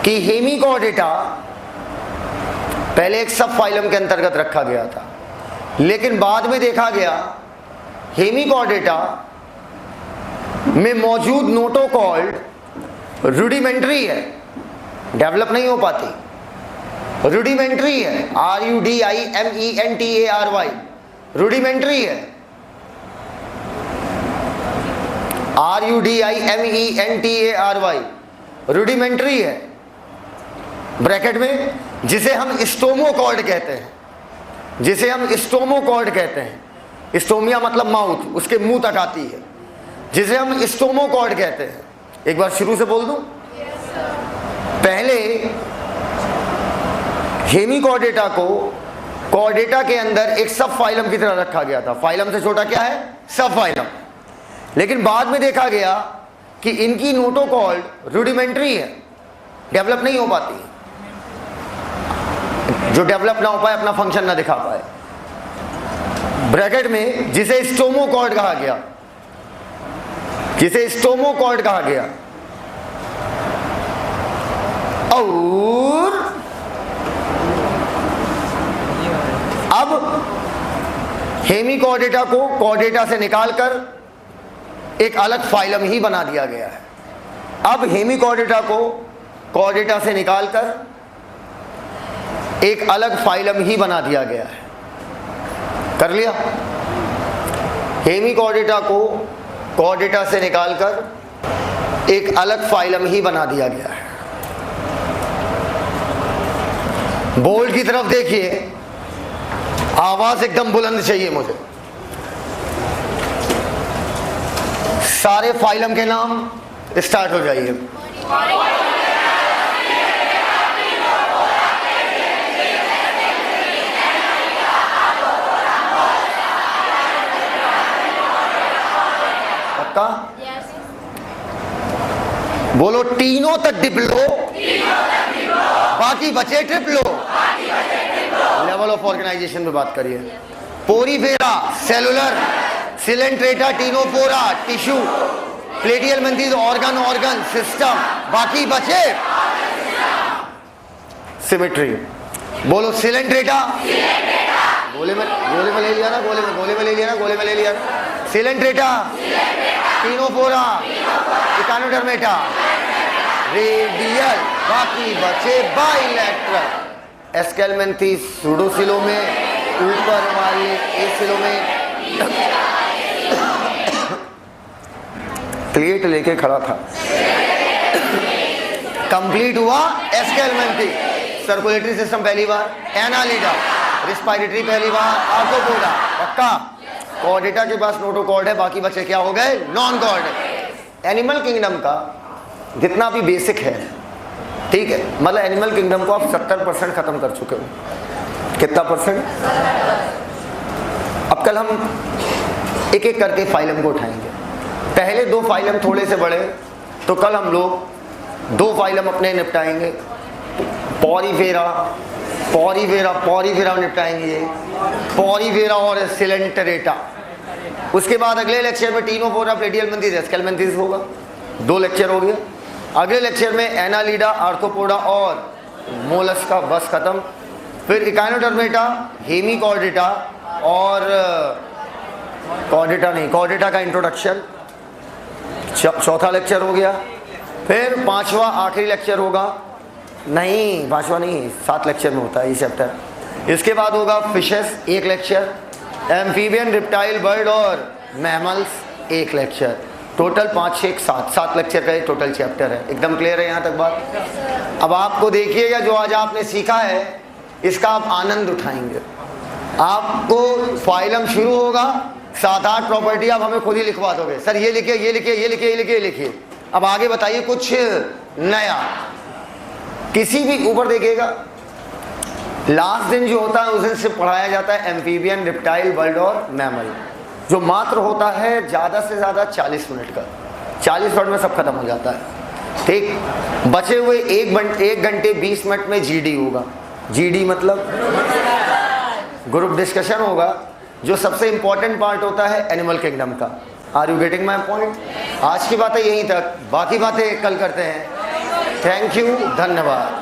कि हेमिकोडेटा पहले एक सब फाइलम के अंतर्गत रखा गया था, लेकिन बाद में देखा गया हेमिकोडेटा में मौजूद नोटोकॉल्ड रूडिमेंट्री है, डेवलप नहीं हो पाती, रूडिमेंट्री है, RUDIMENTARY, रूडिमेंट्री है, RUDIMENTARY, रूडिमेंट्री है, ब्रैकेट में, जिसे हम स्टोमोकॉर्ड कहते हैं, जिसे हम स्टोमोकॉर्ड कहते हैं। स्टोमिया मतलब माउथ, उसके मुंह तक आती है, जिसे हम स्टोमोकॉर्ड कहते हैं। एक बार शुरू से बोल दूं? पहले हेमिकोडेटा को कॉर्डेटा के अंदर एक सब फाइलम की तरह रखा गया था। फाइलम से छोटा क्या है? सब फाइलम। लेकिन बाद में देखा गया कि इनकी नोटोकॉल्ड रूडिमेंट्री है, डेवलप नहीं हो पाती। जो डेवलप ना हो पाए, अपना फंक्शन ना दिखा पाए, ब्रैकेट में जिसे स्टोमोकॉर्ड कहा गया, जिसे स्टोमोकॉर्ड कहा गया। और अब हेमिकोडेटा को कॉर्डेटा से निकालकर एक अलग फाइलम ही बना दिया गया है। अब हेमिकोडेटा को कॉर्डेटा से निकालकर एक अलग फाइलम ही बना दिया गया है। कर लिया? हेमिकोडेटा को कॉर्डेटा से निकालकर एक अलग फाइलम ही बना दिया गया है। बोर्ड की तरफ देखिए, आवाज एकदम बुलंद चाहिए मुझे। सारे फाइलम के नाम स्टार्ट हो जाइए। पक्का? बोलो, तीनों तक डिप लो, बाकी बचे triplo. Level of organisation में बात करिए। Porifera cellular, Coelenterata Ctenophora tissue, Platyhelminthes organ system, बाकी बचे सिमेट्री। बोलो सिलेंट्रेटा, गोले में ले लिया ना, गोले में ले लिया ना। सिलेंट्रेटा, टीनोफोरा, इकानोडर्मेटा, रेडियल, बाकी बचे बाइलेटरल। एस्केलमेंथिस सूडोसिलो में, ऊपर वाले एसिलो में प्लेट लेके खड़ा था। कंप्लीट हुआ एस्केलमेंथिस। सर्कुलेटरी सिस्टम पहली बार, एनालिडा, रिस्पायरेटरी पहली बार, आर्थ्रोपोडा। पक्का? कॉर्डेटा के पास नोटोकॉर्ड है, बाकी बचे क्या हो गए? Non cord. एनिमल किंगडम का जितना भी बेसिक है, ठीक है, मतलब एनिमल किंगडम को आप 70% खत्म कर चुके हो। कितना परसेंट? अब कल हम एक एक करके फाइलम को उठाएंगे। पहले दो फाइलम थोड़े से बड़े, तो कल हम लोग दो फाइलम अपने निपटाएंगे। पॉरीफेरा निपटाएंगे, पॉरीफेरा और सिलेंटरेटा। उसके बाद अगले लेक्चर में टीनोफोरा, प्लेटियल मेंथिस, एस्केलमेंथिस होगा। 2 लेक्चर हो गया। अगले लेक्चर में एनालिडा, आर्थ्रोपोडा और मोलस्का, बस खत्म। फिर इकाइनोडर्मेटा, हेमिकोडेटा और कॉर्डेटा का इंट्रोडक्शन, चौथा लेक्चर हो गया। फिर 5वां आखिरी लेक्चर होगा, नहीं 5वां नहीं, 7 लेक्चर में होता है ये चैप्टर। इसके बाद होगा fishes, 1 lecture, amphibian, reptile, bird और मैमल्स, 1 लेक्चर। टोटल 5, 6, 7 लेक्चर का टोटल चैप्टर है। एकदम क्लियर है यहाँ तक बात? अब आपको देखिएगा, जो आज आपने सीखा है इसका आप आनंद उठाएंगे। आपको फाइलम शुरू होगा, 7-8 प्रॉपर्टी आप हमें खुद ही लिखवा दोगे। सर ये लिखिए, ये लिखिए, ये लिखिए, ये लिखिए, ये लिखिए। अब आगे बताइए कुछ नया। किसी भी ऊपर देखिएगा, लास्ट दिन जो होता है उस दिन से पढ़ाया जाता है एम्फीबियन, रिप्टाइल, बर्ड और मैमल, जो मात्र होता है ज़्यादा से ज़्यादा 40 मिनट का। 40 मिनट में सब खत्म हो जाता है। ठीक, बचे हुए 1 घंटे 20 मिनट में जीडी होगा। जीडी मतलब ग्रुप डिस्कशन होगा, जो सबसे इंपॉर्टेंट पार्ट होता है एनिमल किंगडम का। Are you getting my point? आज की बातें यहीं तक, बाकी बातें कल करते हैं। थैंक यू, धन्यवाद।